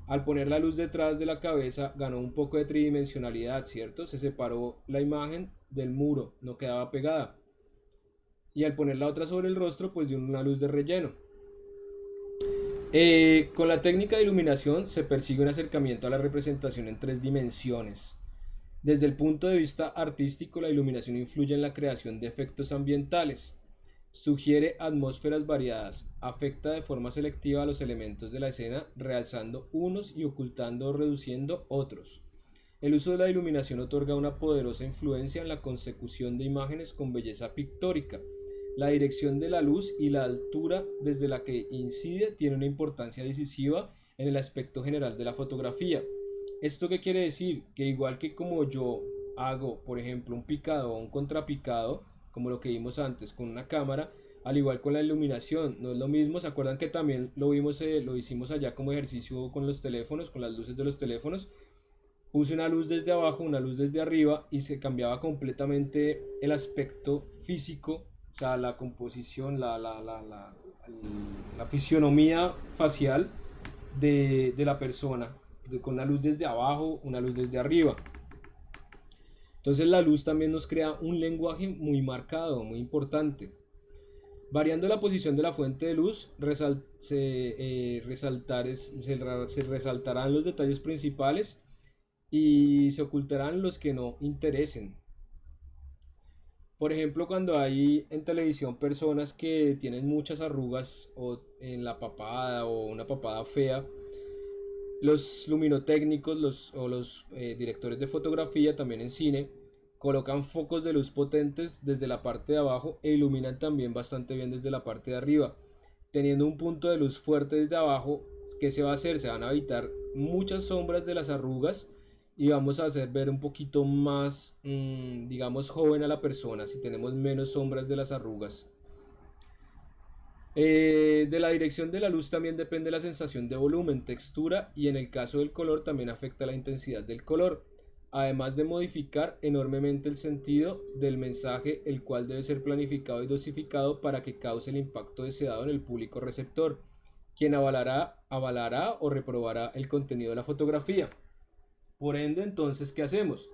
Al poner la luz detrás de la cabeza ganó un poco de tridimensionalidad, ¿cierto? Se separó la imagen del muro, no quedaba pegada. Y al poner la otra sobre el rostro, pues dio una luz de relleno. Con la técnica de iluminación se persigue un acercamiento a la representación en tres dimensiones. Desde el punto de vista artístico, la iluminación influye en la creación de efectos ambientales, sugiere atmósferas variadas, afecta de forma selectiva a los elementos de la escena, realzando unos y ocultando o reduciendo otros. El uso de la iluminación otorga una poderosa influencia en la consecución de imágenes con belleza pictórica. La dirección de la luz y la altura desde la que incide tiene una importancia decisiva en el aspecto general de la fotografía. ¿Esto qué quiere decir? Que igual que como yo hago, por ejemplo, un picado o un contrapicado, como lo que vimos antes con una cámara, al igual con la iluminación, no es lo mismo. ¿Se acuerdan que también lo hicimos allá como ejercicio con los teléfonos, con las luces de los teléfonos? Puse una luz desde abajo, una luz desde arriba y se cambiaba completamente el aspecto físico, o sea, la composición, la fisionomía facial de la persona, con una luz desde abajo, una luz desde arriba. Entonces la luz también nos crea un lenguaje muy marcado, muy importante. Variando la posición de la fuente de luz, se resaltarán los detalles principales y se ocultarán los que no interesen. Por ejemplo, cuando hay en televisión personas que tienen muchas arrugas o en la papada o una papada fea, los luminotécnicos o los directores de fotografía, también en cine, colocan focos de luz potentes desde la parte de abajo e iluminan también bastante bien desde la parte de arriba. Teniendo un punto de luz fuerte desde abajo, ¿qué se va a hacer? Se van a evitar muchas sombras de las arrugas y vamos a hacer ver un poquito más, digamos, joven a la persona si tenemos menos sombras de las arrugas. De la dirección de la luz también depende la sensación de volumen, textura y en el caso del color también afecta la intensidad del color, además de modificar enormemente el sentido del mensaje, el cual debe ser planificado y dosificado para que cause el impacto deseado en el público receptor, quien avalará o reprobará el contenido de la fotografía. Por ende, entonces, ¿qué hacemos?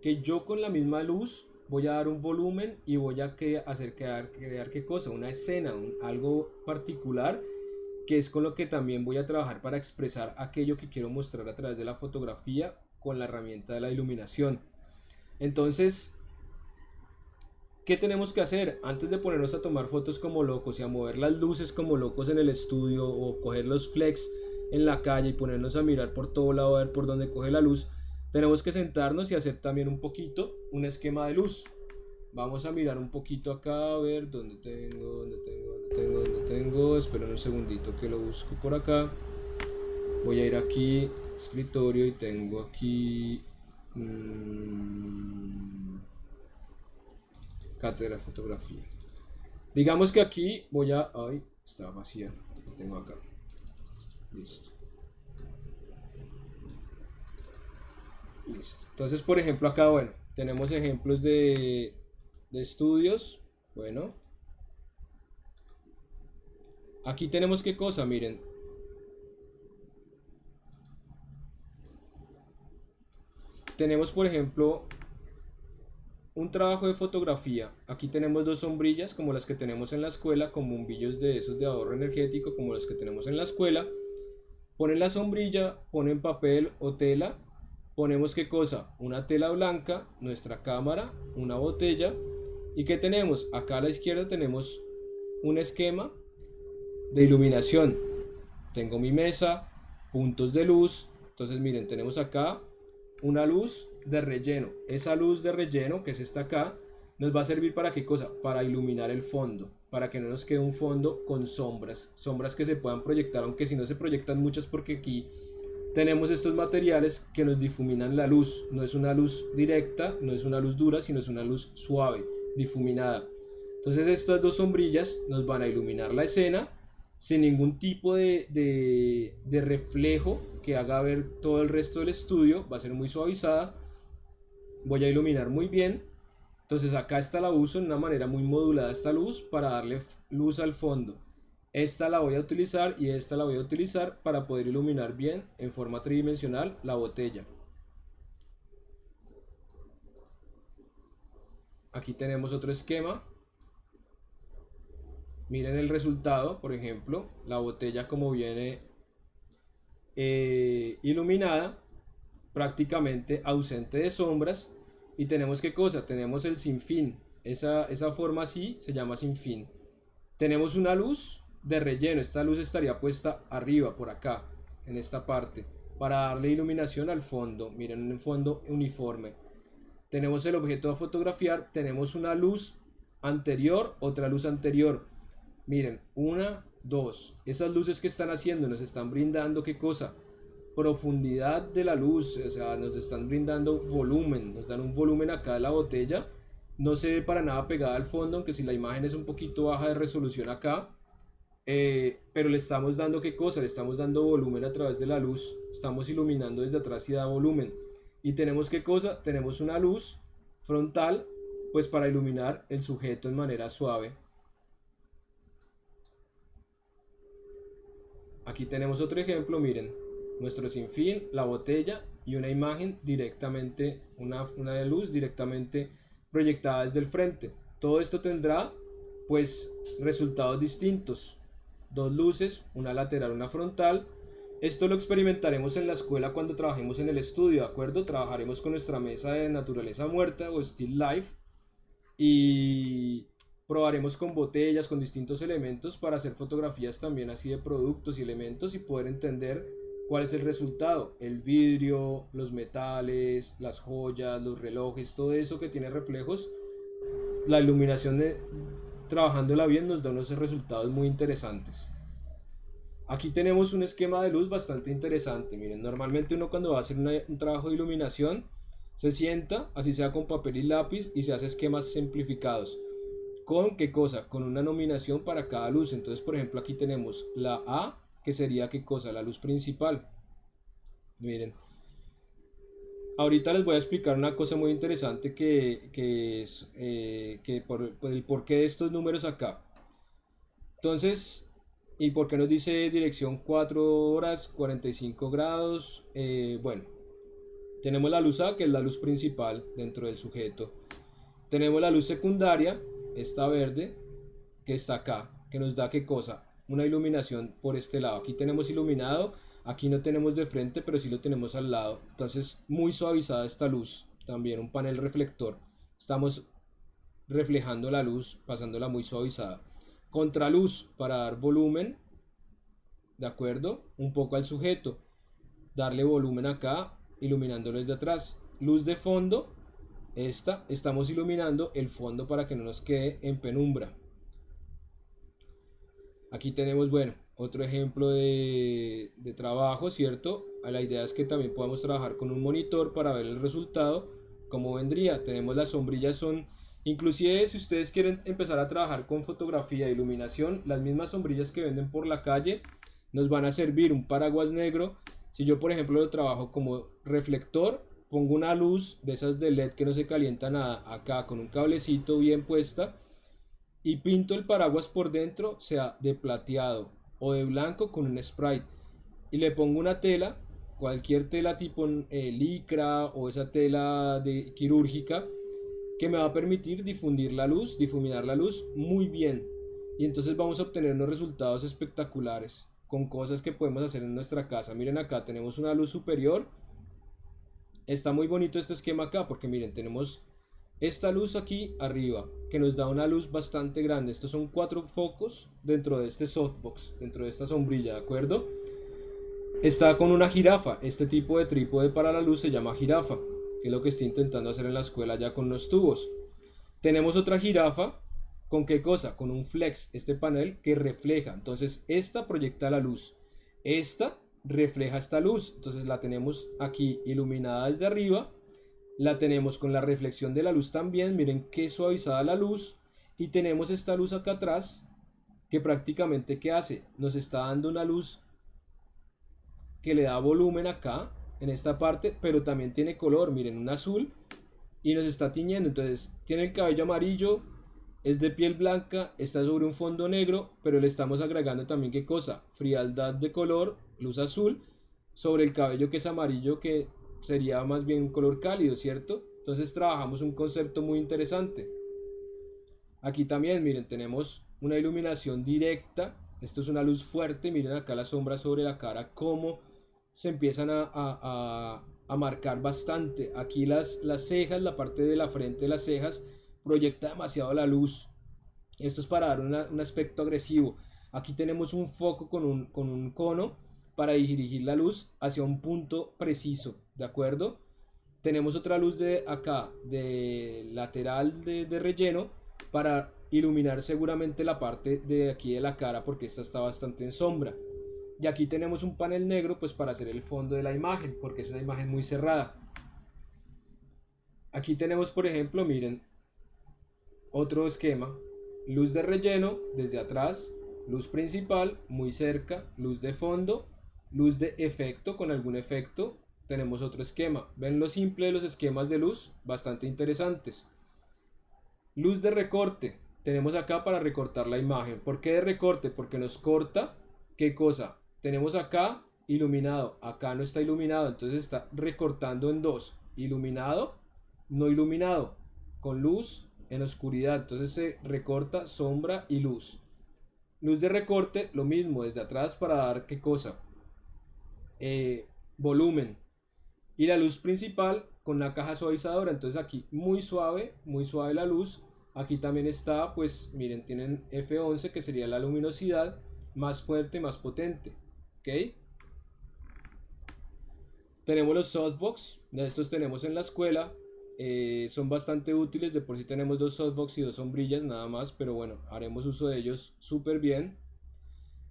Que yo con la misma luz voy a dar un volumen y voy a crear qué cosa, una escena, algo particular, que es con lo que también voy a trabajar para expresar aquello que quiero mostrar a través de la fotografía con la herramienta de la iluminación. Entonces, ¿qué tenemos que hacer? Antes de ponernos a tomar fotos como locos y a mover las luces como locos en el estudio o coger los flex en la calle y ponernos a mirar por todo lado a ver por dónde coge la luz, tenemos que sentarnos y hacer también un poquito un esquema de luz. Vamos a mirar un poquito acá, a ver dónde tengo. Esperen un segundito que lo busco por acá. Voy a ir aquí, escritorio, y tengo aquí cátedra de fotografía. Digamos que aquí voy a... Ay, está vacía. La tengo acá. Listo. Listo. Entonces, por ejemplo, acá, bueno, tenemos ejemplos de estudios. Bueno. Aquí tenemos qué cosa, miren. Tenemos, por ejemplo, un trabajo de fotografía. Aquí tenemos dos sombrillas como las que tenemos en la escuela, con bombillos de esos de ahorro energético como los que tenemos en la escuela. Ponen la sombrilla, ponen papel o tela. Ponemos qué cosa, una tela blanca, nuestra cámara, una botella. ¿Y qué tenemos? Acá a la izquierda tenemos un esquema de iluminación. Tengo mi mesa, puntos de luz. Entonces miren, tenemos acá una luz de relleno. Esa luz de relleno, que es esta acá, nos va a servir para qué cosa, para iluminar el fondo, para que no nos quede un fondo con sombras que se puedan proyectar, aunque si no se proyectan muchas, porque aquí tenemos estos materiales que nos difuminan la luz. No es una luz directa, no es una luz dura, sino es una luz suave, difuminada. Entonces estas dos sombrillas nos van a iluminar la escena sin ningún tipo de reflejo que haga ver todo el resto del estudio. Va a ser muy suavizada. Voy a iluminar muy bien. Entonces acá esta la uso de una manera muy modulada, esta luz, para darle luz al fondo. Esta la voy a utilizar y esta la voy a utilizar para poder iluminar bien en forma tridimensional la botella. Aquí tenemos otro esquema. Miren el resultado, por ejemplo, la botella como viene iluminada, prácticamente ausente de sombras. Y tenemos qué cosa, tenemos el sinfín. Esa forma así se llama sinfín. Tenemos una luz de relleno. Esta luz estaría puesta arriba, por acá, en esta parte, para darle iluminación al fondo. Miren, un fondo uniforme. Tenemos el objeto a fotografiar. Tenemos una luz anterior, otra luz anterior. Miren, una, dos. Esas luces que están haciendo nos están brindando qué cosa, profundidad de la luz. O sea, nos están brindando volumen. Nos dan un volumen acá de la botella. No se ve para nada pegada al fondo, aunque si la imagen es un poquito baja de resolución acá. Pero le estamos dando qué cosa, le estamos dando volumen a través de la luz. Estamos iluminando desde atrás y da volumen. Y tenemos qué cosa, tenemos una luz frontal, pues para iluminar el sujeto en manera suave. Aquí tenemos otro ejemplo, miren, nuestro sinfín, la botella y una imagen directamente, una luz directamente proyectada desde el frente. Todo esto tendrá pues resultados distintos. Dos luces, una lateral, una frontal. Esto lo experimentaremos en la escuela cuando trabajemos en el estudio, ¿de acuerdo? Trabajaremos con nuestra mesa de naturaleza muerta o still life y probaremos con botellas, con distintos elementos para hacer fotografías también así de productos y elementos y poder entender cuál es el resultado. El vidrio, los metales, las joyas, los relojes, todo eso que tiene reflejos, la iluminación trabajándola bien nos da unos resultados muy interesantes. Aquí tenemos un esquema de luz bastante interesante. Miren, normalmente uno cuando va a hacer un trabajo de iluminación se sienta, así sea con papel y lápiz, y se hace esquemas simplificados. ¿Con qué cosa? Con una nominación para cada luz. Entonces, por ejemplo, aquí tenemos la A, que sería ¿qué cosa? La luz principal. Miren, ahorita les voy a explicar una cosa muy interesante que es por el porqué de estos números acá. Entonces, ¿y por qué nos dice dirección 4 horas 45 grados? Bueno, tenemos la luz A, que es la luz principal dentro del sujeto. Tenemos la luz secundaria, esta verde, que está acá, que nos da ¿qué cosa? Una iluminación por este lado. Aquí tenemos iluminado, aquí no tenemos de frente, pero sí lo tenemos al lado. Entonces, muy suavizada esta luz. También un panel reflector. Estamos reflejando la luz, pasándola muy suavizada. Contraluz para dar volumen, ¿de acuerdo? Un poco al sujeto. Darle volumen acá, iluminándolo desde atrás. Luz de fondo, estamos iluminando el fondo para que no nos quede en penumbra. Aquí tenemos, bueno, otro ejemplo de trabajo, ¿cierto? La idea es que también podamos trabajar con un monitor para ver el resultado, como vendría. Tenemos las sombrillas, son, inclusive si ustedes quieren empezar a trabajar con fotografía e iluminación, las mismas sombrillas que venden por la calle nos van a servir. Un paraguas negro, si yo por ejemplo lo trabajo como reflector, pongo una luz de esas de LED que no se calienta nada acá con un cablecito bien puesta y pinto el paraguas por dentro, sea de plateado o de blanco con un sprite, y le pongo una tela, cualquier tela tipo licra o esa tela de quirúrgica que me va a permitir difundir la luz, difuminar la luz muy bien, y entonces vamos a obtener unos resultados espectaculares con cosas que podemos hacer en nuestra casa. Miren, acá tenemos una luz superior. Está muy bonito este esquema acá porque miren, tenemos esta luz aquí arriba que nos da una luz bastante grande. Estos son 4 focos dentro de este softbox, dentro de esta sombrilla, ¿de acuerdo? Está con una jirafa. Este tipo de trípode para la luz se llama jirafa, que es lo que estoy intentando hacer en la escuela ya con los tubos. Tenemos otra jirafa. ¿Con qué cosa? Con un flex, este panel que refleja. Entonces esta proyecta la luz, esta refleja esta luz. Entonces la tenemos aquí iluminada desde arriba, la tenemos con la reflexión de la luz también. Miren qué suavizada la luz. Y tenemos esta luz acá atrás que prácticamente ¿qué hace? Nos está dando una luz que le da volumen acá en esta parte, pero también tiene color. Miren, un azul, y nos está tiñendo. Entonces tiene el cabello amarillo, es de piel blanca, está sobre un fondo negro, pero le estamos agregando también ¿qué cosa? Frialdad de color, luz azul, sobre el cabello que es amarillo, que sería más bien un color cálido, ¿cierto? Entonces trabajamos un concepto muy interesante. Aquí también, miren, tenemos una iluminación directa. Esto es una luz fuerte. Miren acá la sombra sobre la cara, cómo se empiezan a marcar bastante. Aquí las cejas, la parte de la frente de las cejas, proyecta demasiado la luz. Esto es para dar un aspecto agresivo. Aquí tenemos un foco con un cono para dirigir la luz hacia un punto preciso, ¿de acuerdo? Tenemos otra luz de acá, de lateral de relleno, para iluminar seguramente la parte de aquí de la cara, porque esta está bastante en sombra. Y aquí tenemos un panel negro pues para hacer el fondo de la imagen, porque es una imagen muy cerrada. Aquí tenemos, por ejemplo, miren, otro esquema: luz de relleno desde atrás, luz principal muy cerca, luz de fondo, luz de efecto con algún efecto. Tenemos otro esquema. Ven lo simple de los esquemas de luz, bastante interesantes. Luz de recorte, tenemos acá para recortar la imagen. ¿Por qué de recorte? Porque nos corta, ¿qué cosa? Tenemos acá iluminado. Acá no está iluminado, entonces está recortando en dos. Iluminado, no iluminado. Con luz en oscuridad. Entonces se recorta sombra y luz. Luz de recorte, lo mismo, desde atrás para dar qué cosa. Volumen. Y la luz principal con la caja suavizadora. Entonces aquí muy suave la luz. Aquí también está, pues miren, tienen F11 que sería la luminosidad más fuerte, más potente. ¿Ok? Tenemos los softbox, de estos tenemos en la escuela. Son bastante útiles, de por sí tenemos dos softbox y dos sombrillas nada más, pero bueno, haremos uso de ellos súper bien.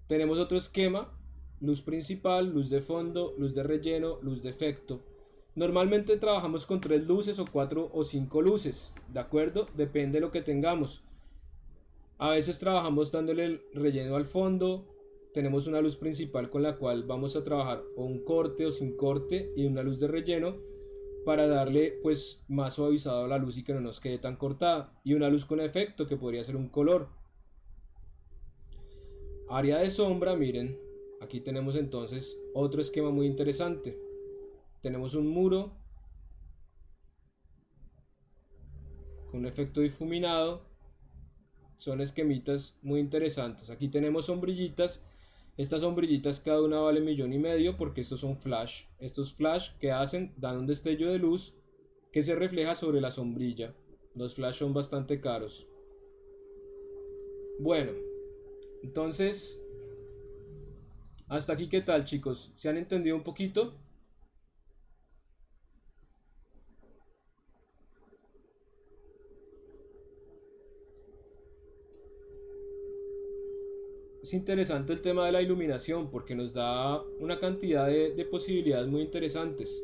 Tenemos otro esquema, luz principal, luz de fondo, luz de relleno, luz de efecto. Normalmente trabajamos con 3 luces o 4 o 5 luces, ¿de acuerdo? Depende de lo que tengamos. A veces trabajamos dándole el relleno al fondo, tenemos una luz principal con la cual vamos a trabajar o un corte o sin corte y una luz de relleno para darle pues más suavizado a la luz y que no nos quede tan cortada, y una luz con efecto que podría ser un color. Área de sombra, miren, aquí tenemos entonces otro esquema muy interesante. Tenemos un muro con un efecto difuminado. Son esquemitas muy interesantes. Aquí tenemos sombrillitas. Estas sombrillitas cada una vale 1,500,000 porque estos son flash. Estos flash que hacen dan un destello de luz que se refleja sobre la sombrilla. Los flash son bastante caros. Bueno, entonces hasta aquí, ¿qué tal, chicos? ¿Se han entendido un poquito? Es interesante el tema de la iluminación porque nos da una cantidad de posibilidades muy interesantes.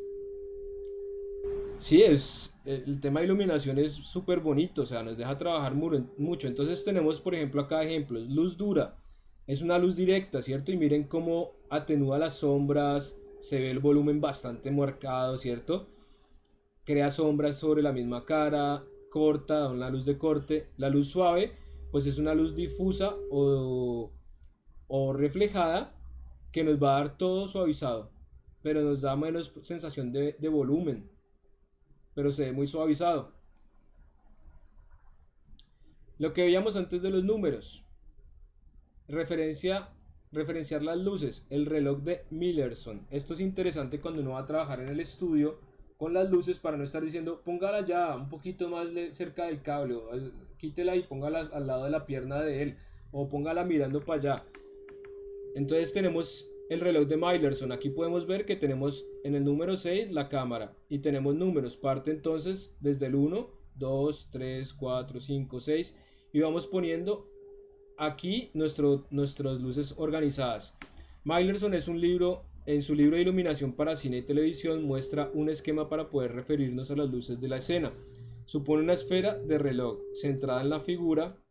Sí, el tema de iluminación es súper bonito, o sea, nos deja trabajar mucho. Entonces tenemos, por ejemplo, acá ejemplos. Luz dura, es una luz directa, ¿cierto? Y miren cómo atenúa las sombras, se ve el volumen bastante marcado, ¿cierto? Crea sombras sobre la misma cara, corta, da una luz de corte. La luz suave, pues es una luz difusa o reflejada que nos va a dar todo suavizado, pero nos da menos sensación de volumen, pero se ve muy suavizado. Lo que veíamos antes de los números, referencia, referenciar las luces, el reloj de Millersson. Esto es interesante cuando uno va a trabajar en el estudio con las luces para no estar diciendo póngala ya un poquito más cerca del cable, o quítela y póngala al lado de la pierna de él, o póngala mirando para allá. Entonces tenemos el reloj de Millersson. Aquí podemos ver que tenemos en el número 6 la cámara y tenemos números. Parte entonces desde el 1, 2, 3, 4, 5, 6 y vamos poniendo aquí nuestras luces organizadas. Millersson es un libro, en su libro de iluminación para cine y televisión muestra un esquema para poder referirnos a las luces de la escena. Supone una esfera de reloj centrada en la figura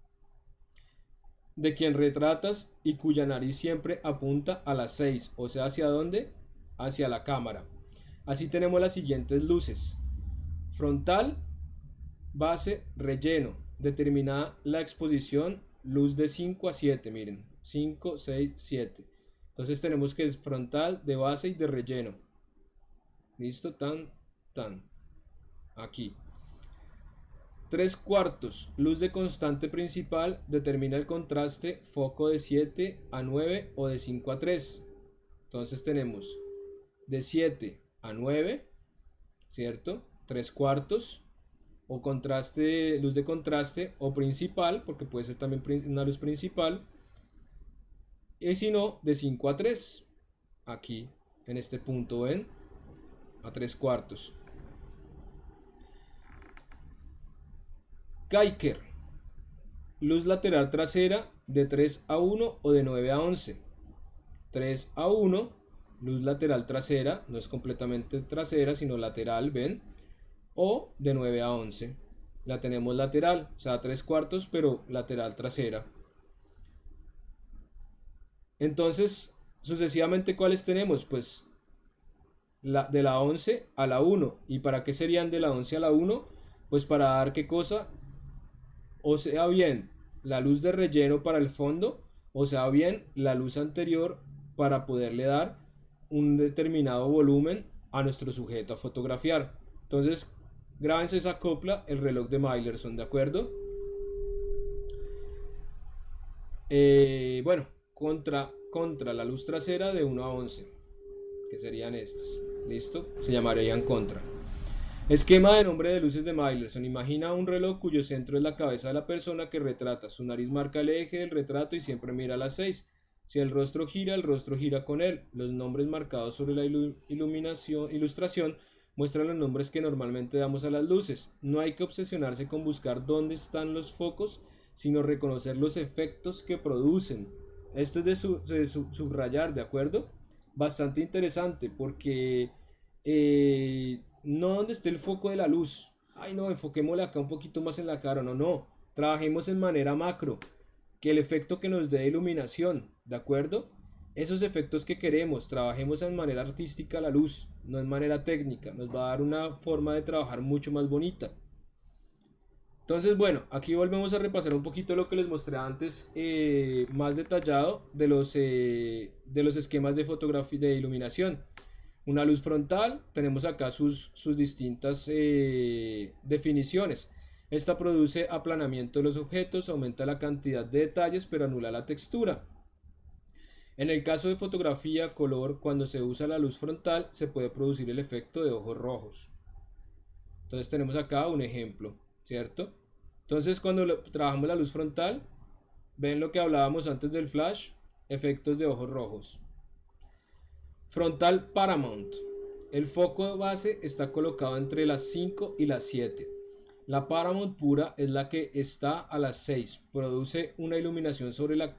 de quien retratas y cuya nariz siempre apunta a las 6, o sea, ¿hacia dónde? Hacia la cámara. Así tenemos las siguientes luces. Frontal, base, relleno. Determinada la exposición, luz de 5 a 7, miren. 5, 6, 7. Entonces tenemos que es frontal, de base y de relleno. Listo, tan. Aquí. 3/4, luz de constante principal, determina el contraste, foco de 7 a 9 o de 5 a 3. Entonces tenemos de 7 a 9, ¿cierto? 3/4, o contraste, luz de contraste o principal, porque puede ser también una luz principal. Y si no, de 5 a 3, aquí en este punto, ¿ven? A 3/4. Kicker, luz lateral trasera de 3 a 1 o de 9 a 11. 3 a 1, luz lateral trasera, no es completamente trasera, sino lateral, ¿ven? O de 9 a 11. La tenemos lateral, o sea, 3/4, pero lateral trasera. Entonces, sucesivamente, ¿cuáles tenemos? Pues de la 11 a la 1. ¿Y para qué serían de la 11 a la 1? Pues para dar qué cosa, o sea bien la luz de relleno para el fondo, o sea bien la luz anterior para poderle dar un determinado volumen a nuestro sujeto a fotografiar. Entonces, grábense esa copla, el reloj de Meyerson, ¿de acuerdo? Bueno, contra la luz trasera de 1 a 11, que serían estas. ¿Listo? Se llamarían contra. Esquema de nombre de luces de Meyerson. Imagina un reloj cuyo centro es la cabeza de la persona que retrata. Su nariz marca el eje del retrato y siempre mira a las 6. Si el rostro gira con él. Los nombres marcados sobre la ilustración muestran los nombres que normalmente damos a las luces. No hay que obsesionarse con buscar dónde están los focos, sino reconocer los efectos que producen. Esto es de subrayar, ¿de acuerdo? Bastante interesante porque no donde esté el foco de la luz. Ay, no, enfoquémosle acá un poquito más en la cara. No, no. Trabajemos en manera macro. Que el efecto que nos dé iluminación, ¿de acuerdo? Esos efectos que queremos, trabajemos en manera artística la luz, no en manera técnica. Nos va a dar una forma de trabajar mucho más bonita. Entonces, bueno, aquí volvemos a repasar un poquito lo que les mostré antes, más detallado de los esquemas de fotografía de iluminación. Una luz frontal, tenemos acá sus distintas definiciones. Esta produce aplanamiento de los objetos, aumenta la cantidad de detalles, pero anula la textura. En el caso de fotografía color, cuando se usa la luz frontal, se puede producir el efecto de ojos rojos. Entonces tenemos acá un ejemplo, ¿cierto? Entonces cuando trabajamos la luz frontal, ven lo que hablábamos antes del flash, efectos de ojos rojos. Frontal Paramount. El foco de base está colocado entre las 5 y las 7. La Paramount pura es la que está a las 6. Produce una iluminación sobre la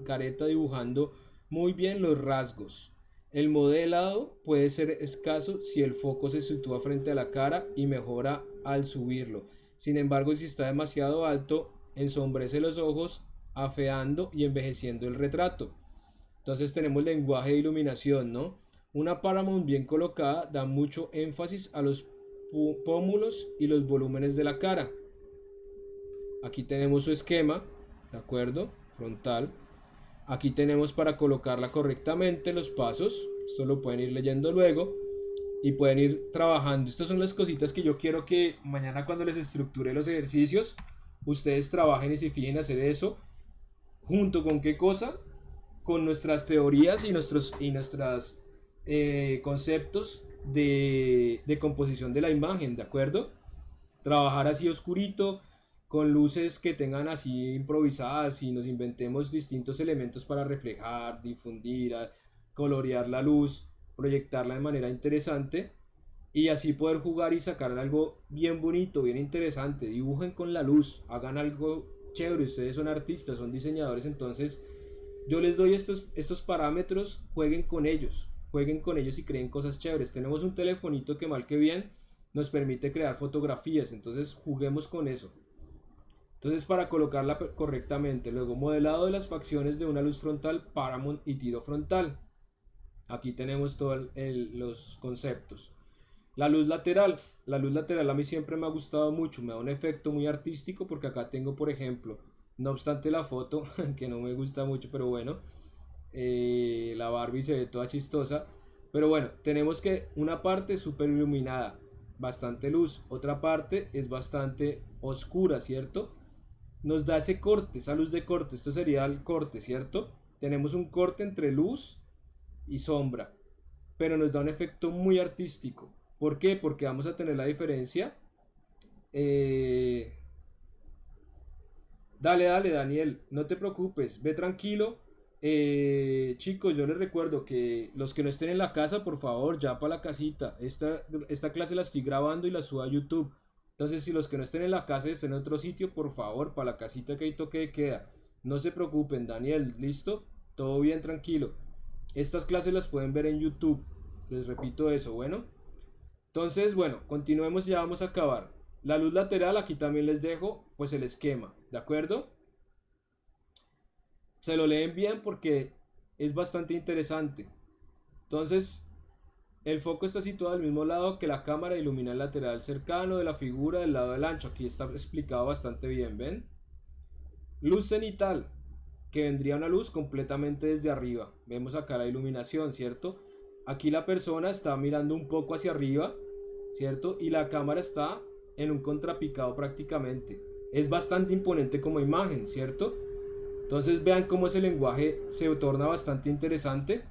careta dibujando muy bien los rasgos. El modelado puede ser escaso si el foco se sitúa frente a la cara y mejora al subirlo. Sin embargo, si está demasiado alto, ensombrece los ojos, afeando y envejeciendo el retrato. Entonces tenemos lenguaje de iluminación, ¿no? Una Paramount bien colocada da mucho énfasis a los pómulos y los volúmenes de la cara. Aquí tenemos su esquema, ¿de acuerdo? Frontal. Aquí tenemos para colocarla correctamente los pasos. Esto lo pueden ir leyendo luego y pueden ir trabajando. Estas son las cositas que yo quiero que mañana cuando les estructure los ejercicios, ustedes trabajen y se fijen a hacer eso. ¿Junto con qué cosa? Con nuestras teorías y nuestros conceptos de composición de la imagen, ¿de acuerdo? Trabajar así oscurito, con luces que tengan así improvisadas y nos inventemos distintos elementos para reflejar, difundir, colorear la luz, proyectarla de manera interesante y así poder jugar y sacar algo bien bonito, bien interesante. Dibujen con la luz, hagan algo chévere, ustedes son artistas, son diseñadores, entonces yo les doy estos parámetros, jueguen con ellos y creen cosas chéveres. Tenemos un telefonito que mal que bien nos permite crear fotografías, entonces juguemos con eso. Entonces para colocarla correctamente, luego modelado de las facciones de una luz frontal, Paramount y tiro frontal. Aquí tenemos todos los conceptos. La luz lateral a mí siempre me ha gustado mucho, me da un efecto muy artístico porque acá tengo por ejemplo, no obstante la foto, que no me gusta mucho, pero bueno, la Barbie se ve toda chistosa, pero bueno, tenemos que una parte súper iluminada, bastante luz, otra parte es bastante oscura, ¿cierto? Nos da ese corte, esa luz de corte, esto sería el corte, ¿cierto? Tenemos un corte entre luz y sombra, pero nos da un efecto muy artístico. ¿Por qué? Porque vamos a tener la diferencia. Dale, Daniel, no te preocupes, ve tranquilo. Chicos, yo les recuerdo que los que no estén en la casa, por favor, ya para la casita. Esta clase la estoy grabando y la subo a YouTube. Entonces, si los que no estén en la casa estén en otro sitio, por favor, para la casita que hay toque de queda. No se preocupen, Daniel, ¿listo? Todo bien, tranquilo. Estas clases las pueden ver en YouTube. Les repito eso, bueno. Entonces, bueno, continuemos, ya vamos a acabar. La luz lateral, aquí también les dejo pues el esquema, ¿de acuerdo? Se lo leen bien porque es bastante interesante. Entonces, el foco está situado al mismo lado que la cámara, ilumina el lateral cercano de la figura del lado del ancho. Aquí está explicado bastante bien, ¿ven? Luz cenital, que vendría una luz completamente desde arriba. Vemos acá la iluminación, ¿cierto? Aquí la persona está mirando un poco hacia arriba, ¿cierto? Y la cámara está en un contrapicado prácticamente. Es bastante imponente como imagen, ¿cierto? Entonces vean cómo ese lenguaje se torna bastante interesante.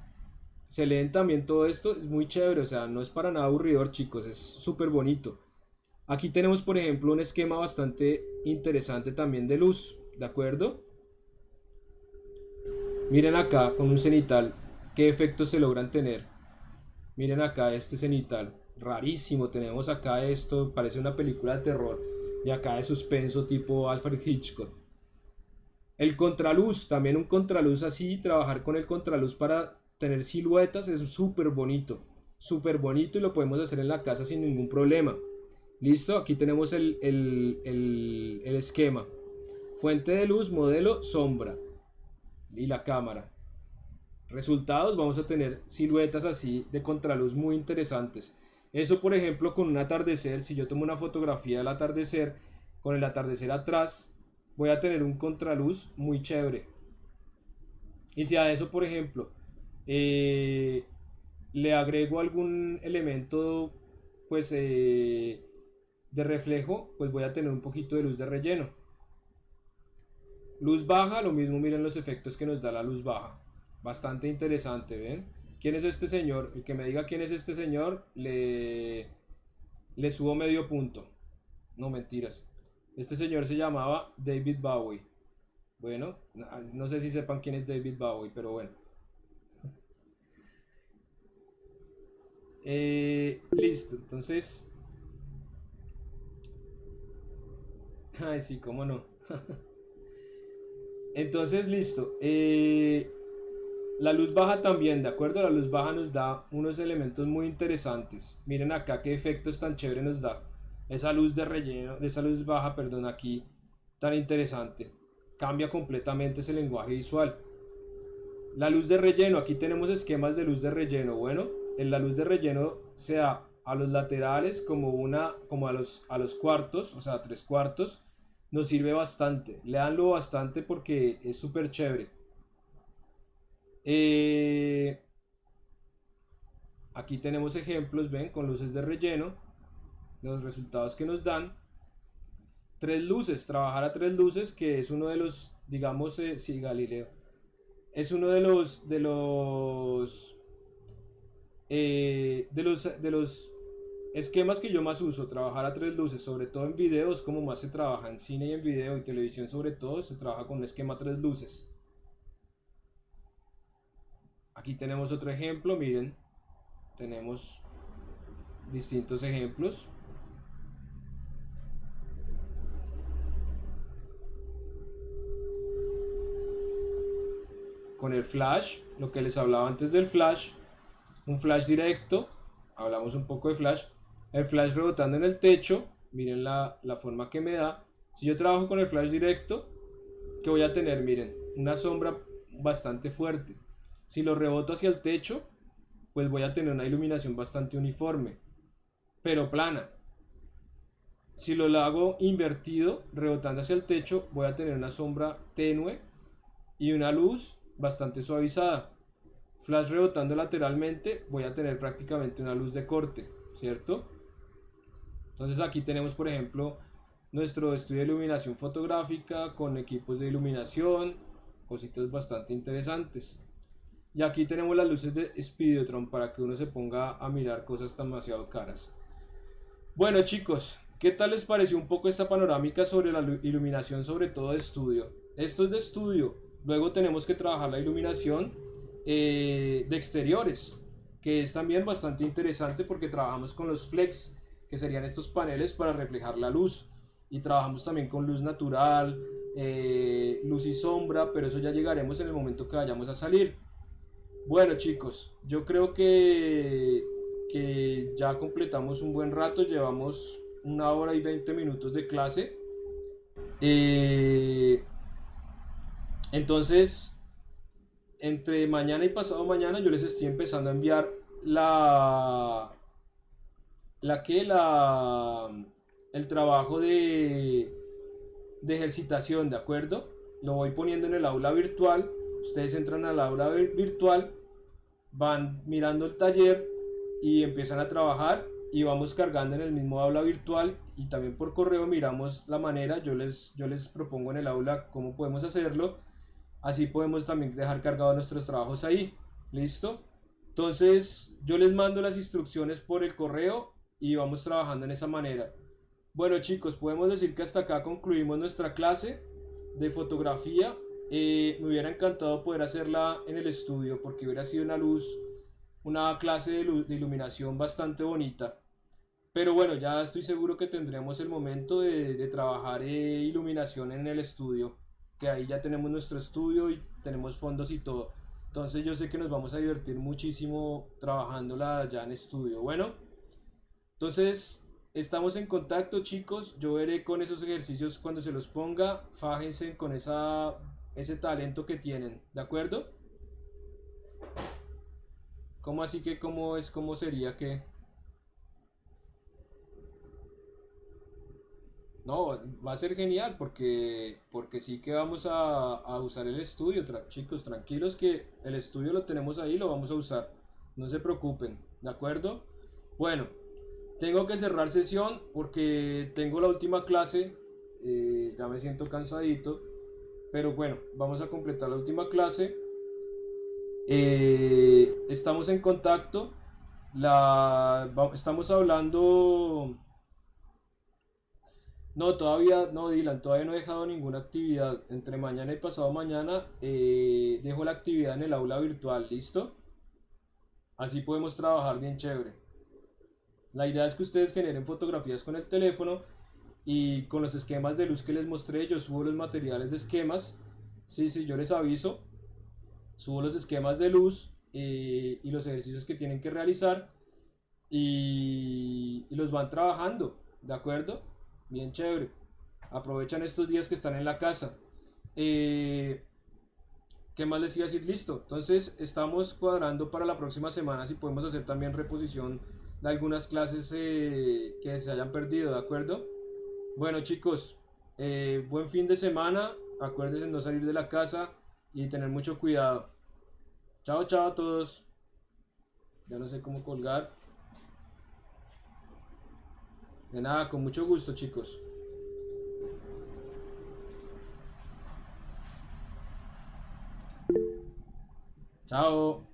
Se leen también todo esto, es muy chévere, o sea, no es para nada aburridor, chicos, es súper bonito. Aquí tenemos, por ejemplo, un esquema bastante interesante también de luz, ¿de acuerdo? Miren acá con un cenital, qué efectos se logran tener. Miren acá este cenital, rarísimo. Tenemos acá esto, parece una película de terror. Y acá de suspenso tipo Alfred Hitchcock. El contraluz, también un contraluz así, trabajar con el contraluz para tener siluetas es súper bonito y lo podemos hacer en la casa sin ningún problema. Listo, aquí tenemos el esquema. Fuente de luz, modelo, sombra y la cámara. Resultados, vamos a tener siluetas así de contraluz muy interesantes. Eso, por ejemplo, con un atardecer, si yo tomo una fotografía del atardecer, con el atardecer atrás, voy a tener un contraluz muy chévere. Y si a eso, por ejemplo, eh, le agrego algún elemento, pues, de reflejo, pues voy a tener un poquito de luz de relleno. Luz baja, lo mismo, miren los efectos que nos da la luz baja. Bastante interesante, ¿ven? ¿Quién es este señor? El que me diga quién es este señor, le subo medio punto. No, mentiras. Este señor se llamaba David Bowie. Bueno, no sé si sepan quién es David Bowie, pero bueno. Listo, entonces... Ay, sí, cómo no. Entonces, listo. La luz baja también, ¿de acuerdo? La luz baja nos da unos elementos muy interesantes. Miren acá qué efectos tan chévere nos da. Esa luz de relleno, esa luz baja, perdón, aquí, tan interesante. Cambia completamente ese lenguaje visual. La luz de relleno, aquí tenemos esquemas de luz de relleno. Bueno, en la luz de relleno sea a los laterales como a los cuartos, o sea, tres cuartos, nos sirve bastante. Leanlo bastante porque es súper chévere. Eh, Aquí tenemos ejemplos, ven, con luces de relleno, los resultados que nos dan. Tres luces, trabajar a tres luces, que es uno de los, digamos, sí, Galileo, es uno de los esquemas que yo más uso, trabajar a tres luces, sobre todo en videos, como más se trabaja en cine y en video y televisión, sobre todo, se trabaja con un esquema a tres luces. Aquí tenemos otro ejemplo, miren, tenemos distintos ejemplos. Con el flash, lo que les hablaba antes del flash, un flash directo, hablamos un poco de flash, el flash rebotando en el techo, miren la forma que me da. Si yo trabajo con el flash directo, ¿qué voy a tener? Miren, una sombra bastante fuerte. Si lo reboto hacia el techo, pues voy a tener una iluminación bastante uniforme, pero plana. Si lo hago invertido, rebotando hacia el techo, voy a tener una sombra tenue y una luz bastante suavizada. Flash rebotando lateralmente, voy a tener prácticamente una luz de corte, ¿cierto? Entonces aquí tenemos, por ejemplo, nuestro estudio de iluminación fotográfica con equipos de iluminación, cositas bastante interesantes. Y aquí tenemos las luces de Speedotron para que uno se ponga a mirar cosas demasiado caras. Bueno, chicos, ¿qué tal les pareció un poco esta panorámica sobre la iluminación, sobre todo de estudio? Esto es de estudio. Luego tenemos que trabajar la iluminación de exteriores, que es también bastante interesante porque trabajamos con los flex, que serían estos paneles para reflejar la luz. Y trabajamos también con luz natural, luz y sombra, pero eso ya llegaremos en el momento que vayamos a salir. Bueno, chicos, yo creo que ya completamos un buen rato, llevamos 1 hora y 20 minutos de clase. Eh, entonces, entre mañana y pasado mañana yo les estoy empezando a enviar la, la, el trabajo de ejercitación, ¿de acuerdo? Lo voy poniendo en el aula virtual, ustedes entran al aula virtual van mirando el taller y empiezan a trabajar y vamos cargando en el mismo aula virtual y también por correo miramos la manera, yo les propongo en el aula cómo podemos hacerlo, así podemos también dejar cargados nuestros trabajos ahí, ¿listo? Entonces yo les mando las instrucciones por el correo y vamos trabajando en esa manera. Bueno chicos, podemos decir que hasta acá concluimos nuestra clase de fotografía. Me hubiera encantado poder hacerla en el estudio porque hubiera sido una clase de iluminación bastante bonita. Pero bueno, ya estoy seguro que tendremos el momento de trabajar iluminación en el estudio, que ahí ya tenemos nuestro estudio y tenemos fondos y todo. Entonces yo sé que nos vamos a divertir muchísimo trabajándola ya en estudio. Bueno, entonces estamos en contacto chicos, yo veré con esos ejercicios cuando se los ponga, fájense con ese talento que tienen, ¿de acuerdo? ¿Cómo así que cómo sería que... No, va a ser genial porque sí que vamos a usar el estudio, chicos, tranquilos que el estudio lo tenemos ahí, lo vamos a usar, no se preocupen, ¿de acuerdo? Bueno, tengo que cerrar sesión porque tengo la última clase, ya me siento cansadito, pero bueno, vamos a completar la última clase, estamos en contacto, estamos hablando... No, todavía no, Dylan, todavía no he dejado ninguna actividad. Entre mañana y pasado mañana dejo la actividad en el aula virtual, ¿listo? Así podemos trabajar bien chévere. La idea es que ustedes generen fotografías con el teléfono y con los esquemas de luz que les mostré, yo subo los materiales de esquemas. Sí, sí, yo les aviso. Subo los esquemas de luz y los ejercicios que tienen que realizar y los van trabajando, ¿de acuerdo? Bien chévere. Aprovechan estos días que están en la casa. Eh, ¿Qué más les iba a decir? Listo. Entonces estamos cuadrando para la próxima semana si podemos hacer también reposición de algunas clases que se hayan perdido, ¿de acuerdo? Bueno chicos, buen fin de semana. Acuérdense de no salir de la casa y tener mucho cuidado. Chao, chao a todos. Ya no sé cómo colgar. De nada, con mucho gusto chicos. Chao.